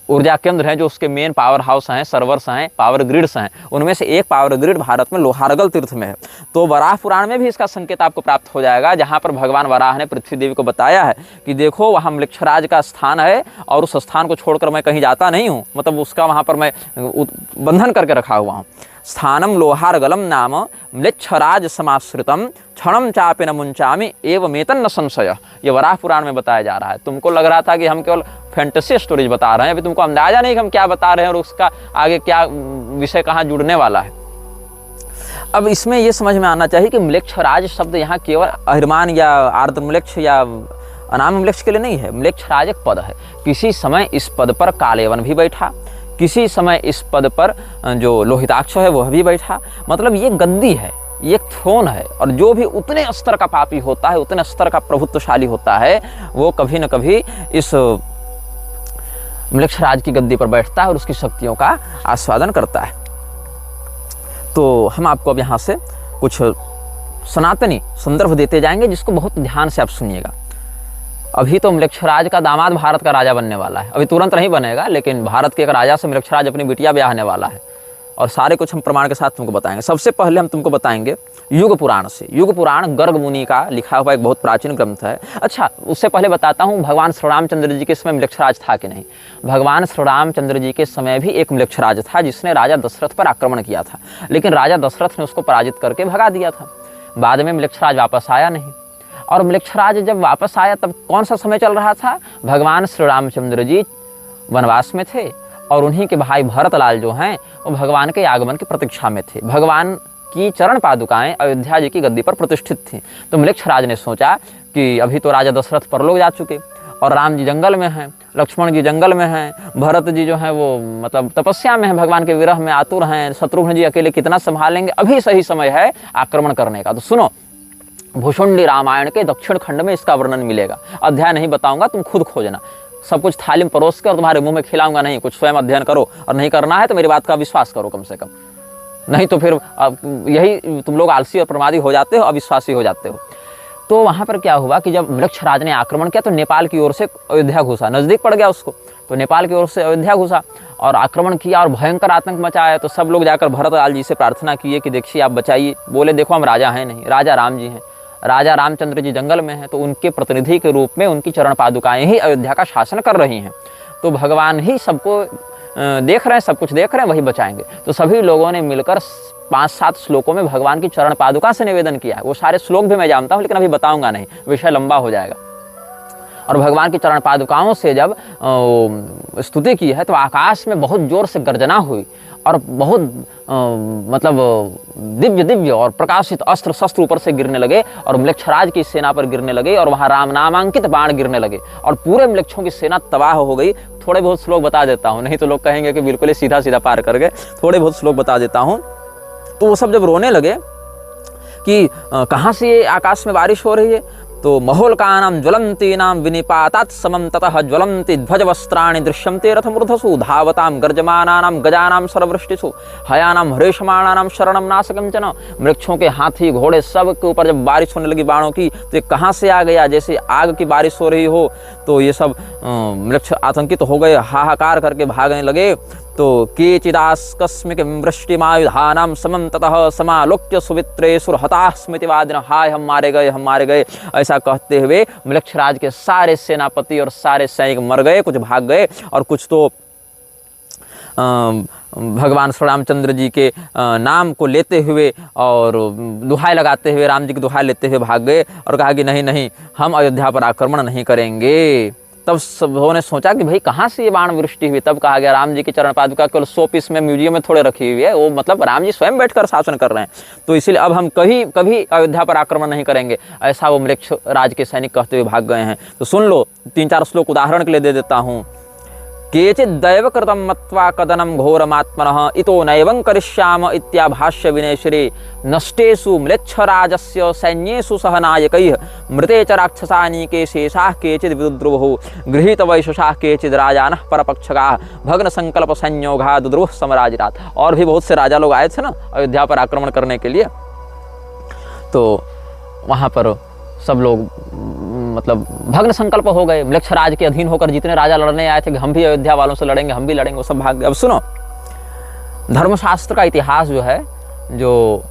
ऊर्जा केंद्र हैं, जो उसके मेन पावर हाउस हैं, सर्वर्स हैं, पावर ग्रिड्स हैं, उनमें से एक पावर ग्रिड भारत में लोहारगल तीर्थ में है। तो वराह पुराण में भी इसका संकेत आपको प्राप्त हो जाएगा, जहाँ पर भगवान वराह ने पृथ्वी देवी को बताया है कि देखो वहाँ म्लेच्छराज का स्थान है, और उस स्थान को छोड़कर मैं कहीं जाता नहीं हूँ, मतलब उसका वहाँ पर मैं बंधन करके रखा हुआ हूँ। स्थानम लोहारगलम नाम म्लेच्छराज समाश्रितम क्षणम चापि न मुंचामि एवमेतन न संशय। ये वराह पुराण में बताया जा रहा है। तुमको लग रहा था कि हम केवल फैंटेसी स्टोरीज बता रहे हैं, अभी तुमको अंदाजा नहीं कि हम क्या बता रहे हैं और उसका आगे क्या विषय कहाँ जुड़ने वाला है। अब इसमें ये समझ में आना चाहिए कि म्लेच्छराज शब्द यहाँ केवल अहिर्मान या आर्द्रम्लेच्छ या अनामम्लेच्छ के लिए नहीं है। म्लेच्छराज एक पद है। किसी समय इस पद पर कालेवन भी बैठा, किसी समय इस पद पर जो लोहिताक्ष है वह भी बैठा। मतलब ये गद्दी है, ये एक थ्रोन है, और जो भी उतने स्तर का पापी होता है, उतने स्तर का प्रभुत्वशाली होता है, वो कभी न कभी इस म्लेच्छराज की गद्दी पर बैठता है और उसकी शक्तियों का आस्वादन करता है। तो हम आपको अब यहाँ से कुछ सनातनी संदर्भ देते जाएंगे, जिसको बहुत ध्यान से आप सुनिएगा। अभी तो म्लेच्छराज का दामाद भारत का राजा बनने वाला है, अभी तुरंत नहीं बनेगा, लेकिन भारत के एक राजा से म्लेच्छराज अपनी बिटिया ब्याहने वाला है, और सारे कुछ हम प्रमाण के साथ तुमको बताएंगे। सबसे पहले हम तुमको बताएंगे युग पुराण से। युग पुराण गर्ग मुनि का लिखा हुआ एक बहुत प्राचीन ग्रंथ है। अच्छा, उससे पहले बताता हूँ भगवान श्री रामचंद्र जी के समय म्लेच्छराज था कि नहीं। भगवान श्री रामचंद्र जी के समय भी एक म्लेच्छराज था, जिसने राजा दशरथ पर आक्रमण किया था, लेकिन राजा दशरथ ने उसको पराजित करके भगा दिया था। बाद में म्लेच्छराज वापस आया नहीं, और म्लेच्छराज जब वापस आया तब कौन सा समय चल रहा था? भगवान श्री रामचंद्र जी वनवास में थे, और उन्हीं के भाई भरतलाल जो हैं वो भगवान के आगमन की प्रतीक्षा में थे। भगवान की चरण पादुकाएं अयोध्या जी की गद्दी पर प्रतिष्ठित थीं। तो म्लेच्छराज ने सोचा कि अभी तो राजा दशरथ परलोक जा चुके, और राम जी जंगल में हैं, लक्ष्मण जी जंगल में हैं, भरत जी जो हैं वो मतलब तपस्या में हैं, भगवान के विरह में आतुर हैं, शत्रुघ्न जी अकेले कितना संभालेंगे, अभी सही समय है आक्रमण करने का। तो सुनो, भुषुंडी रामायण के दक्षिण खंड में इसका वर्णन मिलेगा। अध्याय नहीं बताऊंगा, तुम खुद खोजना, सब कुछ थाली में परोस कर तुम्हारे मुंह में खिलाऊंगा नहीं, कुछ स्वयं अध्ययन करो, और नहीं करना है तो मेरी बात का विश्वास करो कम से कम, नहीं तो फिर यही तुम लोग आलसी और प्रमादी हो जाते हो, अविश्वासी हो जाते हो। तो वहाँ पर क्या हुआ कि जब म्लेच्छराज ने आक्रमण किया तो नेपाल की ओर से अयोध्या घुसा, नज़दीक पड़ गया उसको, तो नेपाल की ओर से अयोध्या घुसा और आक्रमण किया और भयंकर आतंक मचाया। तो सब लोग जाकर भरतलाल जी से प्रार्थना किए कि देखिए आप बचाइए। बोले देखो हम राजा हैं नहीं, राजा राम जी हैं, राजा रामचंद्र जी जंगल में हैं, तो उनके प्रतिनिधि के रूप में उनकी चरण पादुकाएं ही अयोध्या का शासन कर रही हैं, तो भगवान ही सबको देख रहे हैं, सब कुछ देख रहे हैं, वही बचाएंगे। तो सभी लोगों ने मिलकर 5-7 श्लोकों में भगवान की चरण पादुका से निवेदन किया है। वो सारे श्लोक भी मैं जानता हूँ, लेकिन अभी बताऊंगा नहीं, विषय लंबा हो जाएगा। और भगवान की चरण पादुकाओं से जब स्तुति की है तो आकाश में बहुत जोर से गर्जना हुई, और बहुत मतलब दिव्य दिव्य और प्रकाशित अस्त्र शस्त्र ऊपर से गिरने लगे, और म्लेच्छराज की सेना पर गिरने लगे, और वहाँ राम नामांकित बाण गिरने लगे, और पूरे म्लेच्छों की सेना तबाह हो गई। थोड़े बहुत श्लोक बता देता हूँ, नहीं तो लोग कहेंगे कि बिल्कुल ही सीधा सीधा पार कर गए। थोड़े बहुत श्लोक बता देता हूँ। तो वो सब जब रोने लगे कि कहाँ से ये आकाश में बारिश हो रही है, तो महोल्कानां ज्वलन्तीनां विनिपातात् समं ततः ज्वलन्ति ध्वजवस्त्राणि दृश्यन्ते रथमूर्धसु धावतां गर्जमानानां गजानां सर्ववृष्टिषु हयानां हरेशमाणानां शरणं नाशकंचन। वृक्षों के हाथी घोड़े सब के ऊपर जब बारिश होने लगी बाणों की, तो ये कहाँ से आ गया, जैसे आग की बारिश हो रही हो। तो ये सब वृक्ष आतंकित हो गए, हाहाकार करके भागने लगे। तो केचिदास्कस्मिक वृष्टिमायुधानां समं ततः समालोक्य सुवित्रेषु हताः स्मृतिवादिनः, हाय हम मारे गए, हम मारे गए, ऐसा कहते हुए मृक्षराज के सारे सेनापति और सारे सैनिक मर गए। कुछ भाग गए और कुछ तो भगवान श्री रामचंद्र जी के नाम को लेते हुए और दुहाई लगाते हुए, राम जी की दुहाई लेते हुए भाग गए और कहा कि नहीं नहीं, हम अयोध्या पर आक्रमण नहीं करेंगे। तब सबों ने सोचा कि भाई कहाँ से ये बाण वृष्टि हुई। तब कहा गया राम जी की चरण पादुका केवल 100 पीस में म्यूजियम में थोड़े रखी हुई है, वो मतलब राम जी स्वयं बैठकर शासन कर रहे हैं, तो इसीलिए अब हम कभी अयोध्या पर आक्रमण नहीं करेंगे, ऐसा वो मृक्ष राज के सैनिक कहते हुए भाग गए हैं। तो सुन लो, 3-4 श्लोक उदाहरण के लिए दे देता हूँ। केचित् दैव कृतं मत्वा कदनं घोरमात्मनः इतो नैवं करिष्याम इत्याभाष्य विनयश्री नष्टेषु म्लेच्छराजस्य सैन्येषु सह नायकैः मृते च राक्षसानीके शेषाः केचिद् विदुद्रुवुः गृहीतवैशसाः केचिद् राजानः परपक्षकाः भग्न संकल्प संयोगा दुद्रुवः समराजिरात्। और भी बहुत से राजा लोग आए थे ना अयोध्या पर आक्रमण करने के लिए, तो वहाँ पर सब लोग मतलब भग्न संकल्प हो गए। मृक्षराज के अधीन होकर जितने राजा लड़ने आए थे कि हम भी अयोध्या वालों से लड़ेंगे, हम भी लड़ेंगे, वो सब भाग गए। अब सुनो, धर्मशास्त्र का इतिहास जो है, जो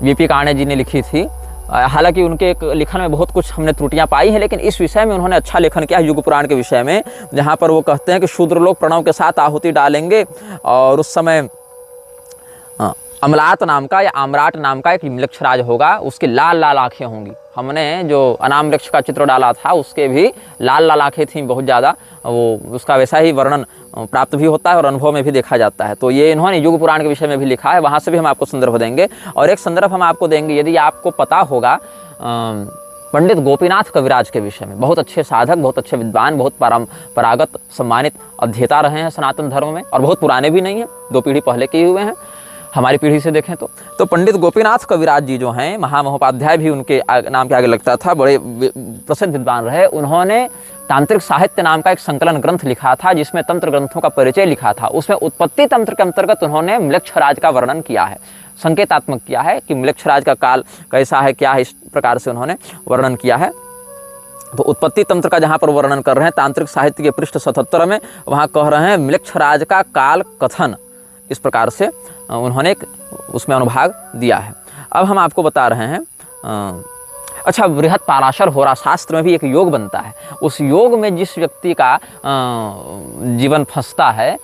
वीपी काणे जी ने लिखी थी, हालांकि उनके एक लिखन में बहुत कुछ हमने त्रुटियां पाई हैं, लेकिन इस विषय में उन्होंने अच्छा लेखन किया युग पुराण के विषय में, जहाँ पर वो कहते हैं कि शूद्र लोग प्रणव के साथ आहुति डालेंगे और उस समय अमलात नाम का या आम्राट नाम का एक मृक्षराज होगा, उसकी लाल लाल आंखें होंगी। हमने जो अनाम वृक्ष का चित्र डाला था उसके भी लाल लाल आंखें थीं बहुत ज़्यादा, वो उसका वैसा ही वर्णन प्राप्त भी होता है और अनुभव में भी देखा जाता है। तो ये इन्होंने युग पुराण के विषय में भी लिखा है, वहाँ से भी हम आपको संदर्भ देंगे। और एक संदर्भ हम आपको देंगे, यदि आपको पता होगा, पंडित गोपीनाथ कविराज के विषय में, बहुत अच्छे साधक, बहुत अच्छे विद्वान, बहुत परंपरागत सम्मानित अध्येता रहे हैं सनातन धर्म में, और बहुत पुराने भी नहीं हैं, 2 पीढ़ी पहले के हुए हैं हमारी पीढ़ी से देखें तो पंडित गोपीनाथ कविराज जी जो हैं, महामहोपाध्याय भी उनके नाम के आगे लगता था, बड़े प्रसिद्ध विद्वान रहे। उन्होंने तांत्रिक साहित्य नाम का एक संकलन ग्रंथ लिखा था, जिसमें तंत्र ग्रंथों का परिचय लिखा था। उसमें उत्पत्ति तंत्र के अंतर्गत उन्होंने मृक्षराज का वर्णन किया है, संकेतात्मक किया है कि मृक्षराज का काल कैसा है, क्या है, इस प्रकार से उन्होंने वर्णन किया है। तो उत्पत्ति तंत्र का जहाँ पर वर्णन कर रहे हैं तांत्रिक साहित्य के पृष्ठ 77 में, वहाँ कह रहे हैं मृक्षराज का काल कथन, इस प्रकार से उन्होंने उसमें अनुभाग दिया है। अब हम आपको बता रहे हैं, अच्छा, बृहत पाराशर होरा शास्त्र में भी एक योग बनता है। उस योग में जिस व्यक्ति का जीवन फंसता है,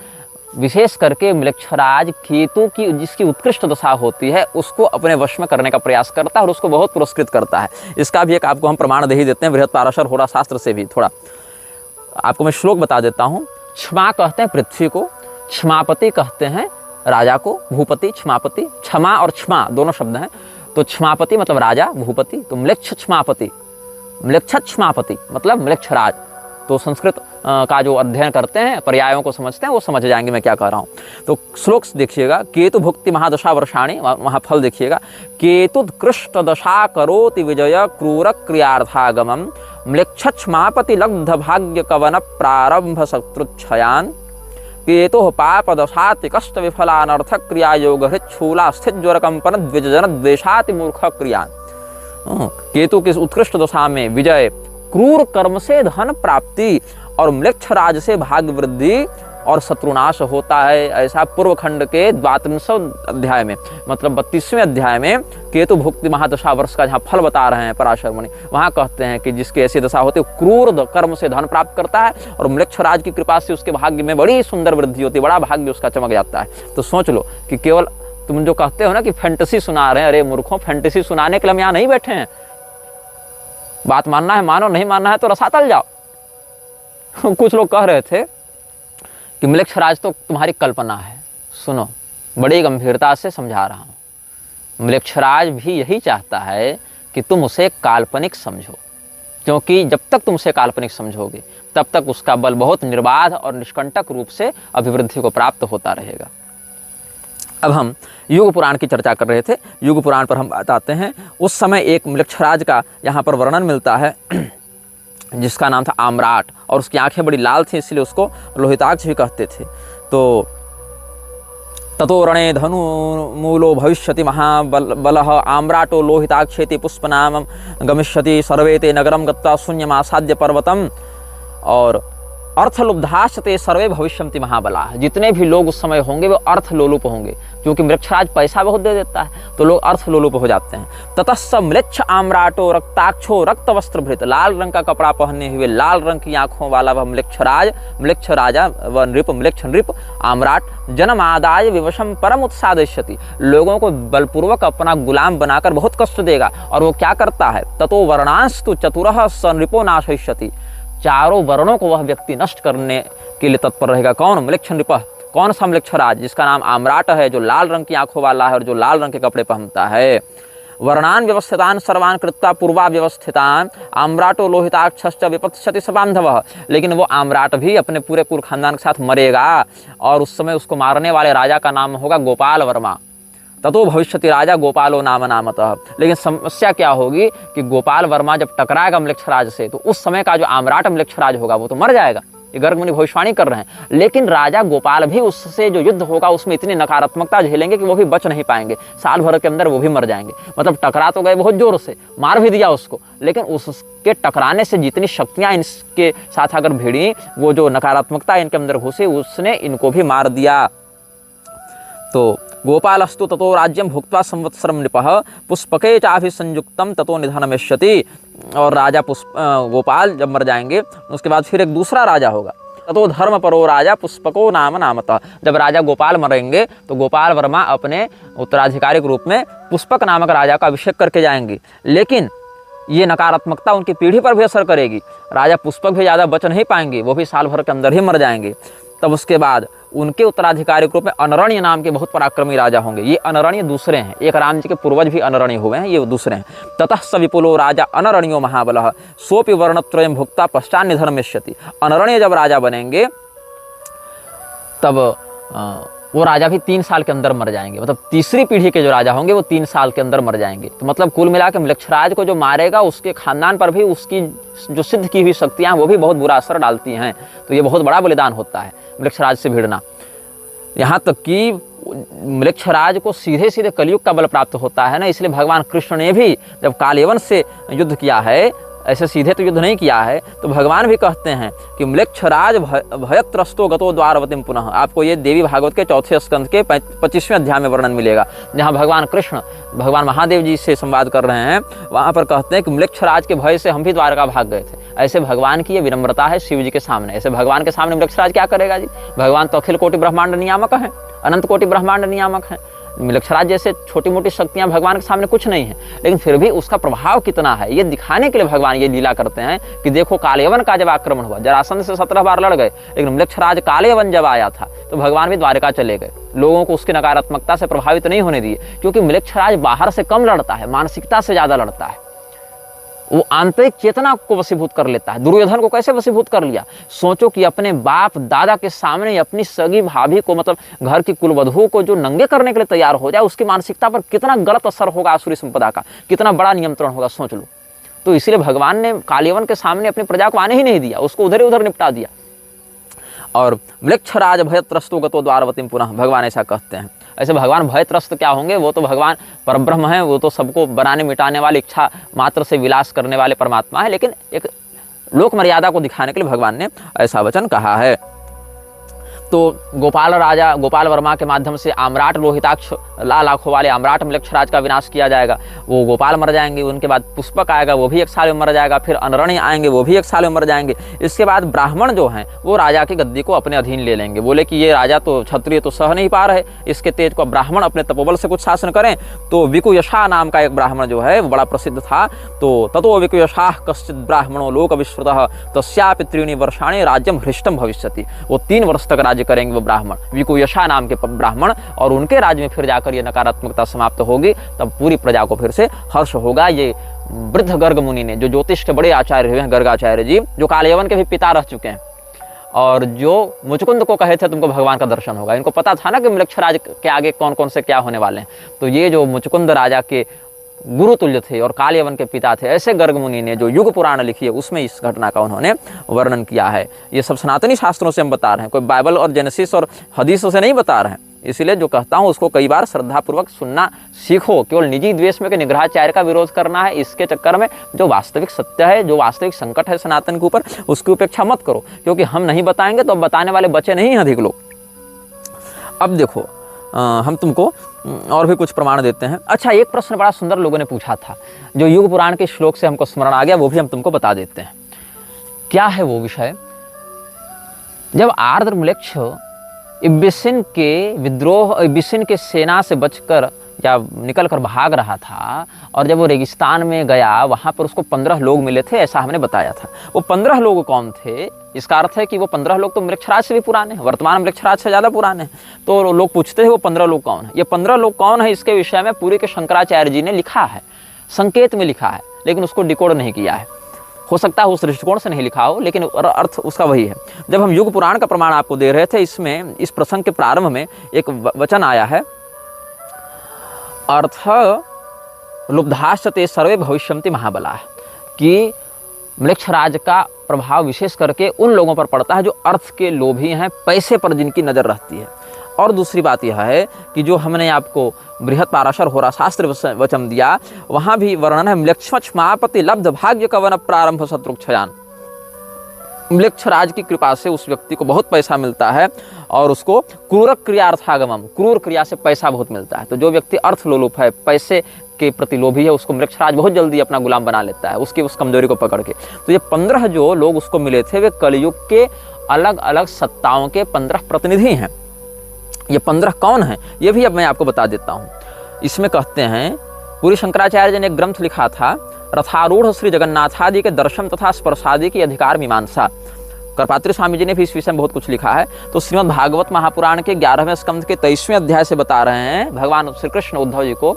विशेष करके मृक्षराज केतु की जिसकी उत्कृष्ट दशा होती है, उसको अपने वश में करने का प्रयास करता है और उसको बहुत पुरस्कृत करता है। इसका भी एक आपको हम प्रमाण दे ही देते हैं बृहत पाराशर होरा शास्त्र से भी। थोड़ा आपको मैं श्लोक बता देता हूँ। क्षमा कहते हैं पृथ्वी को, क्षमापति कहते हैं राजा को, भूपति, क्षमापति, क्षमा और क्षमा दोनों शब्द हैं। तो क्षमापति मतलब राजा, भूपति, तो म्लेच्छ क्षमापति, म्लेच्छ क्षमापति मतलब मृक्षराज। तो संस्कृत का जो अध्ययन करते हैं, पर्यायों को समझते हैं, वो समझ जाएंगे मैं क्या कह रहा हूँ। तो श्लोक देखिएगा, केतु भुक्ति महादशा वर्षाणी, वहाँ फल देखिएगा, केतुत्कृष्ट दशा करोति विजय क्रूर क्रियार्थागमम म्लेच्छ क्षमापति लब्ध भाग्य कवन प्रारंभ शत्रुच्छयान केतु पाप दशाति कष्ट विफलानर्थ क्रिया योग हृच्छूला स्थित ज्वर कंपन द्विजन द्वेषाति मूर्ख क्रियान। केतु की उत्कृष्ट दशा में विजय, क्रूर कर्म से धन प्राप्ति और मृक्षराज से भाग्य वृद्धि और शत्रुनाश होता है। ऐसा पूर्व खंड के 32वें अध्याय में, मतलब 32वें अध्याय में केतु भुक्ति महादशा वर्ष का जहाँ फल बता रहे हैं पराशर मुनि, वहाँ कहते हैं कि जिसकी ऐसी दशा होती है, क्रूर कर्म से धन प्राप्त करता है और मृक्षराज की कृपा से उसके भाग्य में बड़ी सुंदर वृद्धि होती है, बड़ा भाग्य उसका चमक जाता है। तो सोच लो कि केवल तुम जो कहते हो ना कि फैंटेसी सुना रहे हैं, अरे मूर्खों, फैंटेसी सुनाने के लिए हम यहाँ नहीं बैठे हैं। बात मानना है मानो, नहीं मानना है तो रसातल जाओ। कुछ लोग कह रहे थे कि मृक्षराज तो तुम्हारी कल्पना है। सुनो, बड़ी गंभीरता से समझा रहा हूँ। मृक्षराज भी यही चाहता है कि तुम उसे काल्पनिक समझो, क्योंकि जब तक तुम उसे काल्पनिक समझोगे तब तक उसका बल बहुत निर्बाध और निष्कंटक रूप से अभिवृद्धि को प्राप्त होता रहेगा। अब हम युग पुराण की चर्चा कर रहे थे। युग पुराण पर हम बात आते हैं। उस समय एक म्लेच्छराज का यहाँ पर वर्णन मिलता है जिसका नाम था आम्राट, और उसकी आंखें बड़ी लाल थी, इसलिए उसको लोहिताक्ष भी कहते थे। तो ततो रणे धनु मूलो भविष्यति महाबलः आम्राटो लोहिताक्षेति पुष्पनाम गमिष्यति सर्वे ते नगरम गत्वा शून्यमासाद्य पर्वतम, और अर्थलुब्धाश्च सर्वे भविष्यन्ति महाबला। जितने भी लोग उस समय होंगे वो अर्थलोलुप होंगे, क्योंकि म्लेच्छराज पैसा बहुत दे देता है तो लोग अर्थलोलुप हो जाते हैं। ततस्स म्लेच्छ आम्राटो रक्ताक्षो रक्त वस्त्रभृत, लाल रंग का कपड़ा पहने हुए लाल रंग की आंखों वाला वह म्लेच्छ राजा व नृप म्लेच्छ नृप आम्राट जनमादाय विवशम परम उत्सादयति, लोगों को बलपूर्वक अपना गुलाम बनाकर बहुत कष्ट देगा। और वो क्या करता है, ततो वर्णांस्तु चतुरः स नृपो नाशयिष्यति, चारों वर्णों को वह व्यक्ति नष्ट करने के लिए तत्पर रहेगा। कौन? म्लेच्छ नृप, कौन सा म्लेच्छराज? जिसका नाम आम्राट है, जो लाल रंग की आंखों वाला है और जो लाल रंग के कपड़े पहनता है। वर्णान व्यवस्थितान सर्वान कृत्वा पूर्वा व्यवस्थितान आम्राटो लोहिताक्षश्च विपत्स्यति स बांधवः, लेकिन वो आम्राट भी अपने पूरे कुल खानदान के साथ मरेगा, और उस समय उसको मारने वाले राजा का नाम होगा गोपाल वर्मा। ततो भविष्यति राजा गोपालो नाम नामतः। लेकिन समस्या क्या होगी कि गोपाल वर्मा जब टकराएगा म्लेच्छराज से, तो उस समय का जो आम्राट म्लेच्छराज होगा वो तो मर जाएगा। ये गर्ग मुनि भविष्यवाणी कर रहे हैं। लेकिन राजा गोपाल भी उससे जो युद्ध होगा उसमें इतनी नकारात्मकता झेलेंगे कि वो भी बच नहीं पाएंगे, साल भर के अंदर वो भी मर जाएंगे। मतलब टकरा तो गए बहुत जोर से, मार भी दिया उसको, लेकिन उसके टकराने से जितनी शक्तियां इनके साथ अगर भिड़ी, वो जो नकारात्मकता इनके अंदर घुसी, उसने इनको भी मार दिया। तो गोपालस्तु ततो राज्यम भुक्त्वा संवत्सरम नृपः पुष्पके चाभिसंयुक्तम ततो निधनमेष्यति, और राजा गोपाल जब मर जाएंगे उसके बाद फिर एक दूसरा राजा होगा। ततो धर्मपरो राजा पुष्पको नाम नामतः, जब राजा गोपाल मरेंगे तो गोपाल वर्मा अपने उत्तराधिकारी के रूप में पुष्पक नामक राजा का अभिषेक करके जाएंगे। लेकिन ये नकारात्मकता उनकी पीढ़ी पर भी असर करेगी, राजा पुष्पक भी ज़्यादा बच नहीं पाएंगे, वो भी साल भर के अंदर ही मर जाएंगे। तब उसके बाद उनके उत्तराधिकारी के रूप में अनरण्य नाम के बहुत पराक्रमी राजा होंगे। ये अनरण्य दूसरे हैं, एक राम जी के पूर्वज भी अनरण्य हुए हैं, ये दूसरे हैं। ततः स विपुलो राजा अनरण्यो महाबलः सोपि वर्णत्रयं भुक्त्वा पश्चात् निधनमेष्यति, अनरण्य जब राजा बनेंगे तब वो राजा भी 3 साल के अंदर मर जाएंगे। मतलब तीसरी पीढ़ी के जो राजा होंगे वो 3 साल के अंदर मर जाएंगे। तो मतलब कुल मिला के म्लेच्छराज को जो मारेगा उसके खानदान पर भी उसकी जो सिद्ध की हुई शक्तियाँ वो भी बहुत बुरा असर डालती हैं। तो ये बहुत बड़ा बलिदान होता है म्लेच्छराज से भिड़ना। यहाँ तक कि म्लेच्छराज को सीधे सीधे कलयुग का बल प्राप्त होता है ना, इसलिए भगवान कृष्ण ने भी जब कालयवन से युद्ध किया है, ऐसे सीधे तो युद्ध नहीं किया है, तो भगवान भी कहते हैं कि म्लेच्छराज भयत्रस्तो गतो द्वारवतीम पुनः। आपको ये देवी भागवत के 4 स्कंद के 25वें अध्याय में वर्णन मिलेगा, जहाँ भगवान कृष्ण भगवान महादेव जी से संवाद कर रहे हैं। वहाँ पर कहते हैं कि म्लेच्छराज के भय से हम भी द्वारका भाग गए थे। ऐसे भगवान की ये विनम्रता है शिव जी के सामने। ऐसे भगवान के सामने म्लेच्छराज क्या करेगा जी? भगवान तो अखिल कोटि ब्रह्मांड नियामक हैं, अनंत कोटि ब्रह्मांड नियामक हैं। म्लेच्छराज जैसे छोटी मोटी शक्तियां भगवान के सामने कुछ नहीं है, लेकिन फिर भी उसका प्रभाव कितना है ये दिखाने के लिए भगवान ये लीला करते हैं कि देखो कालयवन का जब आक्रमण हुआ, जरासंध से 17 बार लड़ गए, लेकिन म्लेच्छराज कालयवन जब आया था तो भगवान भी द्वारका चले गए। लोगों को उसकी नकारात्मकता से प्रभावित नहीं होने दिए, क्योंकि म्लेच्छराज बाहर से कम लड़ता है, मानसिकता से ज्यादा लड़ता है। वो आंतरिक चेतना को वशीभूत कर लेता है। दुर्योधन को कैसे वशीभूत कर लिया? सोचो कि अपने बाप दादा के सामने अपनी सगी भाभी को, मतलब घर की कुलवधू को जो नंगे करने के लिए तैयार हो जाए, उसकी मानसिकता पर कितना गलत असर होगा, आसुरी संपदा का कितना बड़ा नियंत्रण होगा, सोच लो। तो इसलिए भगवान ने कालयवन के सामने अपनी प्रजा को आने ही नहीं दिया, उसको उधर ही उधर निपटा दिया। और म्लेच्छराज भयत्रस्तो गतो द्वारवतीम पुनः, भगवान ऐसा कहते हैं। ऐसे भगवान भयत्रस्त क्या होंगे? वो तो भगवान परब्रह्म हैं, वो तो सबको बनाने मिटाने वाली इच्छा मात्र से विलास करने वाले परमात्मा है, लेकिन एक लोक मर्यादा को दिखाने के लिए भगवान ने ऐसा वचन कहा है। तो गोपाल वर्मा के माध्यम से आम्राट लोहिताक्ष लाल आंखों वाले आम्राट म्लेच्छराज का विनाश किया जाएगा। वो गोपाल मर जाएंगे, उनके बाद पुष्पक आएगा, वो भी 1 साल में मर जाएगा, फिर अनरण्य आएंगे, वो भी 1 साल में मर जाएंगे। इसके बाद ब्राह्मण जो हैं वो राजा की गद्दी को अपने अधीन ले लेंगे। बोले कि ये राजा तो क्षत्रिय तो सह नहीं पा रहे, इसके तेज को ब्राह्मण अपने तपोबल से कुछ शासन करें। तो विकुयशा नाम का एक ब्राह्मण जो है वो बड़ा प्रसिद्ध था। तो ततो विकुयशा कश्चित ब्राह्मणों लोक विश्रुतः तस्यापि 3 वर्षाणि राज्यम हृष्टम भविष्यति। वो 3 वर्ष तक राज्य करेंगे वो ब्राह्मण, विकुयशा नाम के ब्राह्मण, और उनके राज्य में फिर जाकर ये नकारात्मकता समाप्त होगी, तब पूरी प्रजा को फिर से हर्ष होगा। ये वृद्ध गर्ग मुनि ने, जो ज्योतिष के बड़े आचार्य हुए हैं, गर्गाचार्य जी, जो कालयवन के भी पिता रह चुके हैं, और जो मुचकुंद को कहे थे तुमको भगवान का दर्शन होगा, इनको पता था ना कि मृक्षराज के आगे कौन कौन से क्या होने वाले हैं। तो ये जो मुचकुंद राजा के गुरु तुल्य थे और कालयवन के पिता थे, ऐसे गर्ग मुनि ने जो युग पुराण लिखी है उसमें इस घटना का उन्होंने वर्णन किया है। ये सब सनातनी शास्त्रों से हम बता रहे हैं, कोई बाइबल और जेनेसिस और हदीसों से नहीं बता रहे हैं। इसलिए जो कहता हूँ उसको कई बार श्रद्धापूर्वक सुनना सीखो। केवल निजी द्वेष में कि निग्रहाचार्य का विरोध करना है, इसके चक्कर में जो वास्तविक सत्य है, जो वास्तविक संकट है सनातन के ऊपर, उसकी उपेक्षा मत करो, क्योंकि हम नहीं बताएंगे तो बताने वाले बचे नहीं हैं अधिक लोग। अब देखो हम तुमको और भी कुछ प्रमाण देते हैं। अच्छा, एक प्रश्न बड़ा सुंदर लोगों ने पूछा था, जो युग पुराण के श्लोक से हमको स्मरण आ गया, वो भी हम तुमको बता देते हैं। क्या है वो विषय? जब आर्द्रम्लेच्छ इब्बिसिन के विद्रोह, इब्बिसिन के सेना से बचकर या निकल कर भाग रहा था, और जब वो रेगिस्तान में गया वहाँ पर उसको 15 लोग मिले थे, ऐसा हमने बताया था। वो 15 लोग कौन थे? इसका अर्थ है कि वो 15 लोग तो मृक्षराज से भी पुराने हैं, वर्तमान मृक्षराज से ज़्यादा पुराने हैं। तो लोग पूछते थे वो 15 लोग कौन है। ये 15 लोग कौन है, इसके विषय में पूरी के शंकराचार्य जी ने लिखा है, संकेत में लिखा है, लेकिन उसको डिकोड नहीं किया है। हो सकता है उस दृष्टिकोण से नहीं लिखा हो, लेकिन अर्थ उसका वही है। जब हम युग पुराण का प्रमाण आपको दे रहे थे, इसमें इस प्रसंग के प्रारंभ में एक वचन आया है, अर्थ लुब्धाश्चते सर्वे भविष्यन्ति महाबला, कि मृक्षराज का प्रभाव विशेष करके उन लोगों पर पड़ता है जो अर्थ के लोभी हैं, पैसे पर जिनकी नज़र रहती है। और दूसरी बात यह है कि जो हमने आपको बृहत पाराशर होरा शास्त्र वचन दिया, वहाँ भी वर्णन है, म्लेच्छमापति लब्ध भाग्य कवन प्रारंभ शत्रुक्षयान। मृक्षराज की कृपा से उस व्यक्ति को बहुत पैसा मिलता है और उसको क्रूर क्रियार्थागमम, क्रूर क्रिया से पैसा बहुत मिलता है। तो जो व्यक्ति अर्थ लोलुप है, पैसे के प्रति लोभी है, उसको मृक्षराज बहुत जल्दी अपना गुलाम बना लेता है, उसकी उस कमजोरी को पकड़ के। तो ये 15 जो लोग उसको मिले थे, वे कलयुग के अलग अलग सत्ताओं के 15 प्रतिनिधि हैं। ये 15 कौन हैं, ये भी अब मैं आपको बता देता हूँ। इसमें कहते हैं, पूरी शंकराचार्य जी ने एक ग्रंथ लिखा था, रथारूढ़ श्री जगन्नाथादि के दर्शन तथा स्पर्शादि की अधिकार मीमांसा। करपात्री स्वामी जी ने भी इस विषय में बहुत कुछ लिखा है। तो श्रीमद् भागवत महापुराण के 11वें स्कंध के 23वें अध्याय से बता रहे हैं भगवान श्री कृष्ण उद्धव जी को।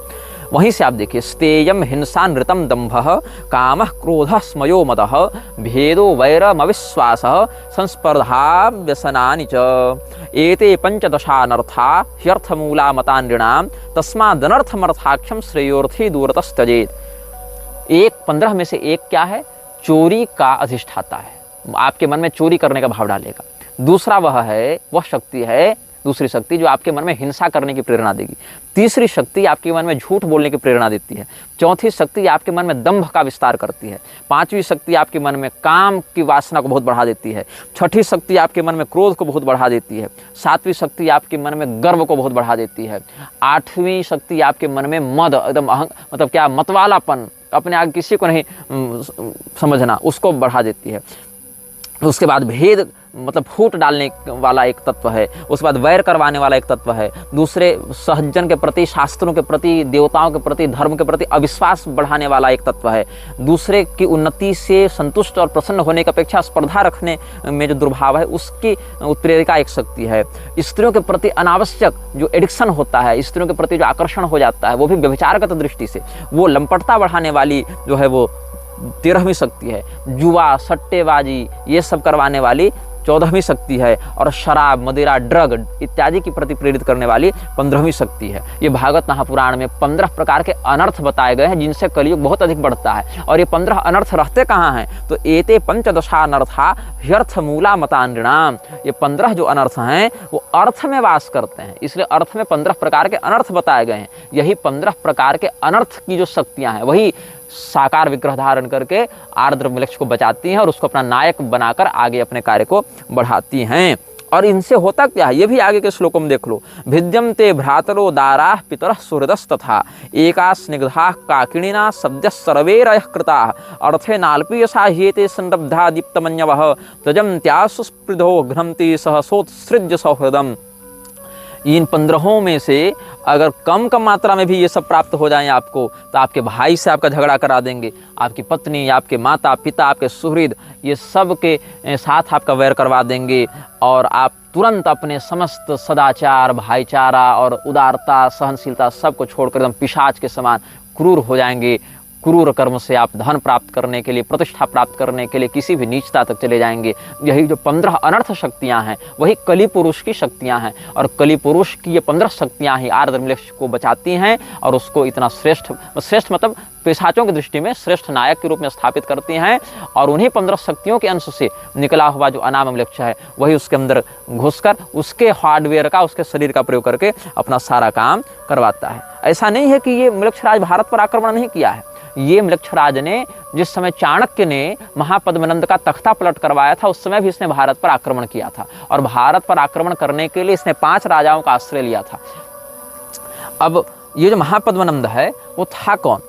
वहीं से आप देखिए, स्तेयम हिंसा नृतम दंभः कामः क्रोधः स्मयो मदः भेदो वैरमविश्वासः संस्पर्धा व्यसनानि च एते पंचदशानर्था ह्यर्थमूला मता नृणाम तस्मादनर्थमर्थाख्यम श्रेयोर्थी दूरतस्तजेत। एक 15 में से एक क्या है? चोरी का अधिष्ठाता है, आपके मन में चोरी करने का भाव डालेगा। दूसरा वह शक्ति है, दूसरी शक्ति जो आपके मन में हिंसा करने की प्रेरणा देगी। तीसरी शक्ति आपके मन में झूठ बोलने की प्रेरणा देती है। चौथी शक्ति आपके मन में दंभ का विस्तार करती है। पांचवी शक्ति आपके मन में काम की वासना को बहुत बढ़ा देती है। छठी शक्ति आपके मन में क्रोध को बहुत बढ़ा देती है। सातवीं शक्ति आपके मन में गर्व को बहुत बढ़ा देती है। आठवीं शक्ति आपके मन में मद, एकदम मतलब क्या, मतवालापन, अपने आगे किसी को नहीं समझना, उसको बढ़ा देती है। उसके बाद भेद मतलब फूट डालने वाला एक तत्व है। उसके बाद वैर करवाने वाला एक तत्व है। दूसरे सहजन के प्रति, शास्त्रों के प्रति, देवताओं के प्रति, धर्म के प्रति अविश्वास बढ़ाने वाला एक तत्व है। दूसरे की उन्नति से संतुष्ट और प्रसन्न होने की अपेक्षा स्पर्धा रखने में जो दुर्भाव है, उसकी उत्प्रेरिका एक शक्ति है। स्त्रियों के प्रति अनावश्यक जो एडिक्शन होता है, स्त्रियों के प्रति जो आकर्षण हो जाता है, वो भी व्यभिचारगत दृष्टि से, वो लंपटता बढ़ाने वाली जो है वो 13वीं शक्ति है। जुआ, सट्टेबाजी, ये सब करवाने वाली 14वीं शक्ति है। और शराब, मदिरा, ड्रग इत्यादि की प्रति प्रेरित करने वाली 15वीं शक्ति है। ये भागवत महापुराण में 15 प्रकार के अनर्थ बताए गए हैं, जिनसे कलयुग बहुत अधिक बढ़ता है। और ये 15 अनर्थ रहते कहाँ हैं? तो एते पंचदशानर्था ह्यर्थ मूला मता नृणाम। ये 15 जो अनर्थ हैं वो अर्थ में वास करते हैं, इसलिए अर्थ में 15 प्रकार के अनर्थ बताए गए हैं। यही 15 प्रकार के अनर्थ की जो शक्तियाँ हैं, वही साकार विग्रह धारण करके आर्द्रम्लेच्छ को बचाती हैं और उसको अपना नायक बनाकर आगे अपने कार्य को बढ़ाती हैं। और इनसे होता क्या है, ये भी आगे के श्लोकों में देख लो। भिद्यम ते भ्रातरो दाराः पितरः सुहृदस्तथा एका स्निग्धाः काकिणिना सद्यः सर्वैरयः कृताः अर्थे नाल्पीयसा ह्येते संरब्धा दीप्तमन्यवः तजन्त्यासु स्पृधो घ्नन्ति सहसोत्सृज्य सौहृदम्। इन 15 में से अगर कम मात्रा में भी ये सब प्राप्त हो जाएं आपको, तो आपके भाई से आपका झगड़ा करा देंगे, आपकी पत्नी, आपके माता पिता, आपके सुहृद, ये सब के साथ आपका वैर करवा देंगे। और आप तुरंत अपने समस्त सदाचार, भाईचारा और उदारता, सहनशीलता सबको छोड़कर एकदम पिशाच के समान क्रूर हो जाएंगे। क्रूर कर्म से आप धन प्राप्त करने के लिए, प्रतिष्ठा प्राप्त करने के लिए किसी भी नीचता तक चले जाएंगे। यही जो 15 अनर्थ शक्तियां हैं वही कली पुरुष की शक्तियां हैं, और कली पुरुष की ये 15 शक्तियां ही आर्द्रमलेक्ष को बचाती हैं और उसको इतना श्रेष्ठ मतलब पिशाचों की दृष्टि में श्रेष्ठ नायक के रूप में स्थापित करती हैं। और उन्हीं 15 शक्तियों के अंश से निकला हुआ जो अनाममलेक्ष है वही उसके अंदर घुसकर उसके हार्डवेयर का, उसके शरीर का प्रयोग करके अपना सारा काम करवाता है। ऐसा नहीं है कि ये मलेक्षराज भारत पर आक्रमण नहीं किया है। ये मलेक्षराज ने जिस समय चाणक्य ने महापद्मनंद का तख्ता पलट करवाया था उस समय भी इसने भारत पर आक्रमण किया था, और भारत पर आक्रमण करने के लिए इसने 5 राजाओं का आश्रय लिया था। अब ये जो महापद्मनंद है वो था कौन?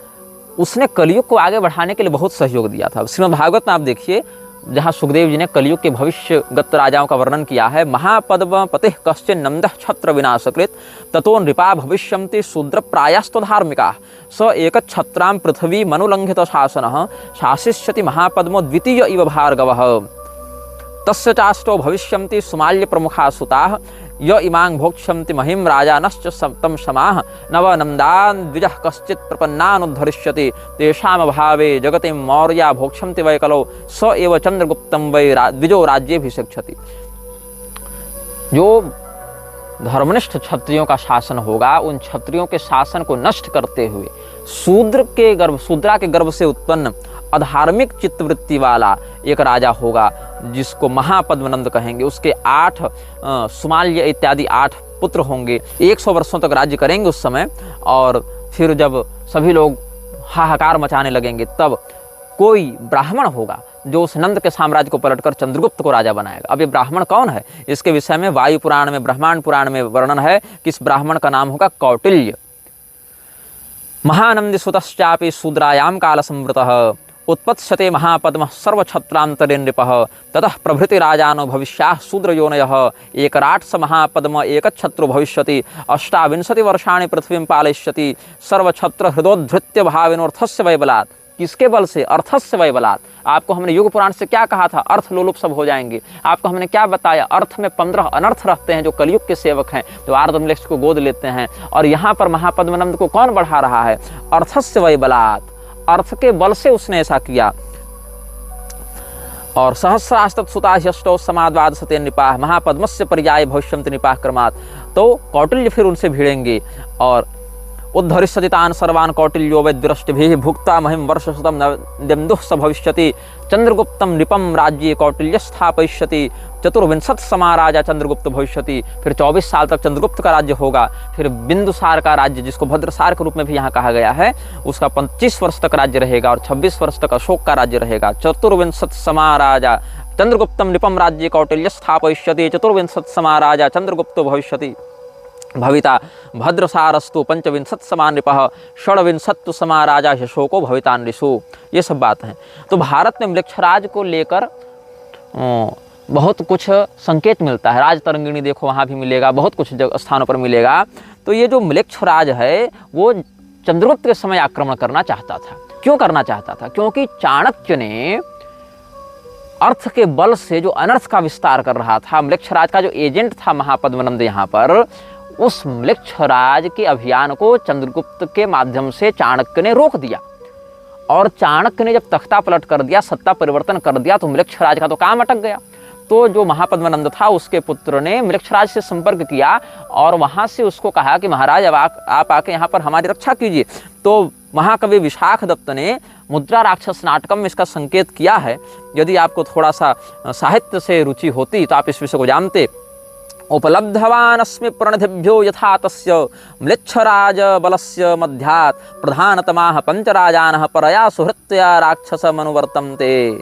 उसने कलयुग को आगे बढ़ाने के लिए बहुत सहयोग दिया था। श्रीमद् भागवत में आप देखिए, जहाँ सुखदेव जी ने कलयुग के भविष्यगत राजाओं का वर्णन किया है। महापद्म पतिः कश्चिन नंदः क्षत्र विनाशकृत ततो नृपा भविष्यन्ति शूद्र प्रायस्तु धार्मिका स एक क्षत्रां पृथ्वी मनुलंघित शासनः शासिष्यति महापद्मो द्वितीय इव भार्गवः तस्य चाष्टो भविष्यन्ति सुमाल्य प्रमुखा सुताः य इमां भोक्ष्यन्ति महिं राजानश्च सप्तम समाः नव नंदान् द्विजः कश्चित् प्रपन्नानुद्धरिष्यति तेषां भावे जगति मौर्या भोक्ष्यन्ति वै कलौ स एव चंद्रगुप्तं वै द्विजो राज्येभिषिक्षति। जो धर्मनिष्ठ क्षत्रियों का शासन होगा, उन क्षत्रियों के शासन को नष्ट करते हुए शूद्रा के गर्भ से उत्पन्न अधार्मिक चित्तवृत्ति वाला एक राजा होगा जिसको महापद्मनंद कहेंगे। उसके 8 सुमाल्य इत्यादि 8 पुत्र होंगे। 100 वर्षों तक राज्य करेंगे उस समय, और फिर जब सभी लोग हाहाकार मचाने लगेंगे तब कोई ब्राह्मण होगा जो उस नंद के साम्राज्य को पलटकर चंद्रगुप्त को राजा बनाएगा। अब ये ब्राह्मण कौन है? इसके विषय में वायु पुराण में, ब्रह्मांड पुराण में वर्णन है कि इस ब्राह्मण का नाम होगा कौटिल्य। महानंदी सुतश्चापि शूद्रायां काल संवृतः उत्पत्स्यते महापद्मः सर्वक्षत्रान्तरे नृपः ततः प्रभृति राजानो भविष्याः शूद्रयोनयः एकराट् स महापद्म एकच्छत्रो भविष्यति 28 वर्षाणि पृथ्वीं पालयिष्यति सर्वक्षत्र हृदोद्धृत्य भावेनोऽर्थस्य वैबलात्। किसके बल से? अर्थस्य वैबलात्। आपको हमने युग पुराण से क्या कहा था? अर्थ लोलुप सब हो जाएंगे। आपको हमने क्या बताया? अर्थ में 15 अनर्थ रहते हैं जो कलयुग के सेवक हैं, जो आर्द्रमलेक्ष को गोद लेते हैं। और यहाँ पर महापद्मनंद को कौन बढ़ा रहा है? अर्थस्य वैबलात्, अर्थ के बल से उसने ऐसा किया। और सहस्रास्तुताह्यष्टौ समाद्वादशते नृपाः महापद्मस्य पर्याय भविष्यन्ति नृपाः क्रमात्। तो कौटिल्य फिर उनसे भिड़ेंगे और उद्धरिष्यति तान् सर्वान् कौटिल्यो वैद्यरष्टिभिः भुक्ता महिं वर्षशतं नवेन्दुः स भविष्यति चंद्रगुप्तं नृपं राज्ये कौटिल्य स्थापयिष्यति 24 समा राजा चंद्रगुप्त भविष्यति। फिर 24 साल तक चंद्रगुप्त का राज्य होगा। फिर बिंदुसार का राज्य, जिसको भद्रसार के रूप में भी यहाँ कहा गया है, उसका 25 वर्ष तक राज्य रहेगा और 26 वर्ष तक अशोक का राज्य रहेगा। 24 समा राजा चंद्रगुप्तं नृपं राज्ये कौटिल्य स्थापयिष्यति 24 समा राजा चंद्रगुप्तो भविष्यति भविता भद्रसारस्तु 25 समा नृपः 26 समा राजा अशोको भविता नृषु। ये सब बात है। तो भारत में मलेक्षराज को लेकर बहुत कुछ संकेत मिलता है। राज तरंगिणी देखो, वहाँ भी मिलेगा, बहुत कुछ स्थानों पर मिलेगा। तो ये जो मलेक्षराज है वो चंद्रगुप्त के समय आक्रमण करना चाहता था। क्यों करना चाहता था? क्योंकि चाणक्य ने अर्थ के बल से जो अनर्थ का विस्तार कर रहा था, मलेक्षराज का जो एजेंट था महापद्मनंद यहाँ पर, उस मलेक्षराज के अभियान को चंद्रगुप्त के माध्यम से चाणक्य ने रोक दिया। और चाणक्य ने जब तख्ता पलट कर दिया, सत्ता परिवर्तन कर दिया, तो मलेक्षराज का तो काम अटक गया। तो जो महापद्मनंद था उसके पुत्र ने मलेक्षराज से संपर्क किया और वहां से उसको कहा कि महाराज अब आप आके यहाँ पर हमारी रक्षा कीजिए। तो महाकवि विशाख दत्त ने मुद्रा राक्षस नाटकम में इसका संकेत किया है। यदि आपको थोड़ा सा साहित्य से रुचि होती तो आप इस विषय को जानते। उपलब्धवानस्मि प्रणिधिभ्यो यथा तस्य म्लेच्छराज बलस्य मध्यात् प्रधानतमाः पंचराजानः परया सुहृत्या राक्षस मनुवर्तन्ते।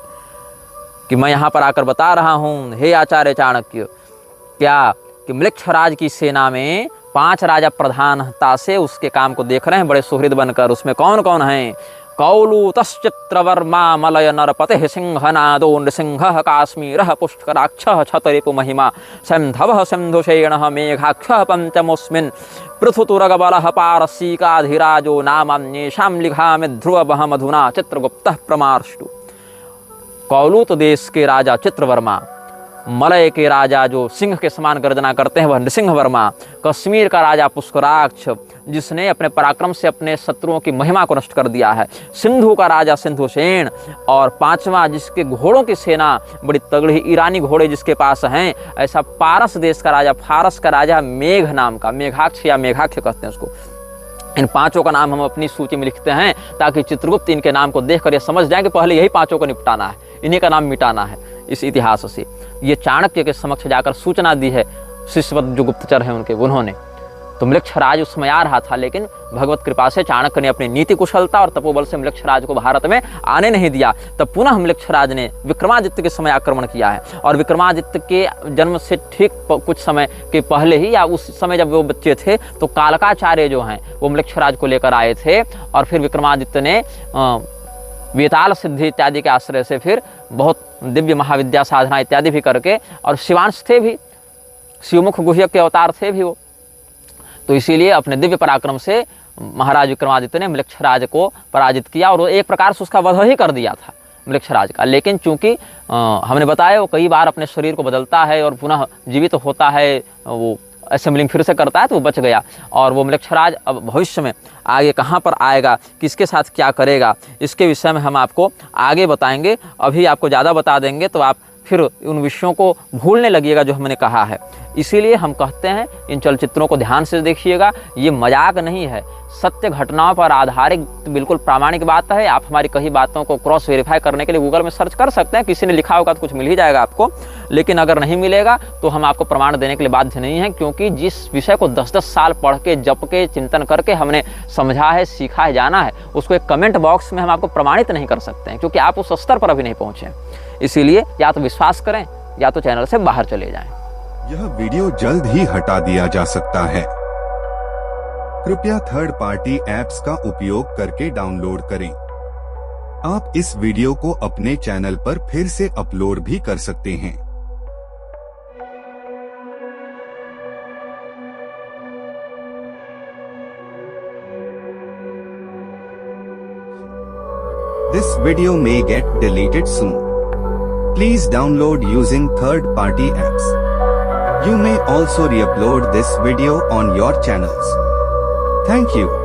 कि मैं यहाँ पर आकर बता रहा हूँ, हे आचार्य चाणक्य, क्या कि मलेक्षराज की सेना में 5 राजा प्रधानता से उसके काम को देख रहे हैं बड़े सुहृद बनकर। उसमें कौन कौन हैं? कौलूतश्चित्रवर्मा मलय नरपतिः सिंहनादो नृसिंहः काश्मीरः पुष्कराक्षः छतरिपु महिमा सैन्धवः सिन्धुशेणः मेघाक्षः पंचमोऽस्मिन् पृथुतुरगबलः पारसीकाधिराजो नामान्येषां लिखामि ध्रुवमहमधुना चित्रगुप्तः प्रमार्ष्टु। कौलूत देश के राजा चित्रवर्मा मलय के राजा जो सिंह के समान गर्जना करते हैं वह नृसिंह वर्मा, कश्मीर का राजा पुष्कराक्ष जिसने अपने पराक्रम से अपने शत्रुओं की महिमा को नष्ट कर दिया है, सिंधु का राजा सिंधुसेन, और पांचवा जिसके घोड़ों की सेना बड़ी तगड़ी ईरानी घोड़े जिसके पास हैं, ऐसा पारस देश का राजा, फारस का राजा मेघ नाम का, मेघाक्ष या मेघाक्ष कहते हैं उसको। इन पांचों का नाम हम अपनी सूची में लिखते हैं ताकि चित्रगुप्त इनके नाम को देखकर ये समझ जाए कि पहले यही पांचों को निपटाना है, इन्हीं का नाम मिटाना है इस इतिहास से। ये चाणक्य के समक्ष जाकर सूचना दी है, शिष्यवत जो गुप्तचर हैं उनके, उन्होंने। तो म्लेच्छराज उस समय आ रहा था, लेकिन भगवत कृपा से चाणक्य ने अपनी नीति कुशलता और तपोबल से म्लेच्छराज को भारत में आने नहीं दिया। तब पुनः म्लेच्छराज ने विक्रमादित्य के समय आक्रमण किया है, और विक्रमादित्य के जन्म से ठीक कुछ समय के पहले ही या उस समय जब वो बच्चे थे तो कालकाचार्य जो हैं वो म्लेच्छराज को लेकर आए थे, और फिर विक्रमादित्य ने वेताल सिद्धि इत्यादि के आश्रय से फिर बहुत दिव्य महाविद्या साधना इत्यादि भी करके, और शिवांश थे भी, शिवमुख गुह्यक के अवतार थे भी वो, तो इसीलिए अपने दिव्य पराक्रम से महाराज विक्रमादित्य ने म्लेच्छराज को पराजित किया, और वो एक प्रकार से उसका वध ही कर दिया था म्लेच्छराज का। लेकिन चूंकि हमने बताया वो कई बार अपने शरीर को बदलता है और पुनः जीवित होता है, वो असेंबलिंग फिर से करता है, तो वो बच गया। और वो म्लेच्छराज अब भविष्य में आगे कहाँ पर आएगा, किसके साथ क्या करेगा, इसके विषय में हम आपको आगे बताएंगे। अभी आपको ज़्यादा बता देंगे तो आप फिर उन विषयों को भूलने लगिएगा जो हमने कहा है। इसीलिए हम कहते हैं इन चलचित्रों को ध्यान से देखिएगा, ये मजाक नहीं है, सत्य घटनाओं पर आधारित बिल्कुल प्रामाणिक बात है। आप हमारी कई बातों को क्रॉस वेरीफाई करने के लिए गूगल में सर्च कर सकते हैं, किसी ने लिखा होगा तो कुछ मिल ही जाएगा आपको, लेकिन अगर नहीं मिलेगा तो हम आपको प्रमाण देने के लिए बाध्य नहीं हैं, क्योंकि जिस विषय को 10-10 साल पढ़ के, जप के, चिंतन करके हमने समझा है, सीखा है, जाना है, उसको एक कमेंट बॉक्स में हम आपको प्रमाणित नहीं कर सकते हैं, क्योंकि आप उस स्तर पर अभी नहीं पहुंचे। इसीलिए या तो विश्वास करें या तो चैनल से बाहर चले जाएं। यह वीडियो जल्द ही हटा दिया जा सकता है। कृपया थर्ड पार्टी ऐप्स का उपयोग करके डाउनलोड करें। आप इस वीडियो को अपने चैनल पर फिर से अपलोड भी कर सकते हैं। This video may get deleted soon. Please download using third-party apps. You may also re-upload this video on your channels. Thank you.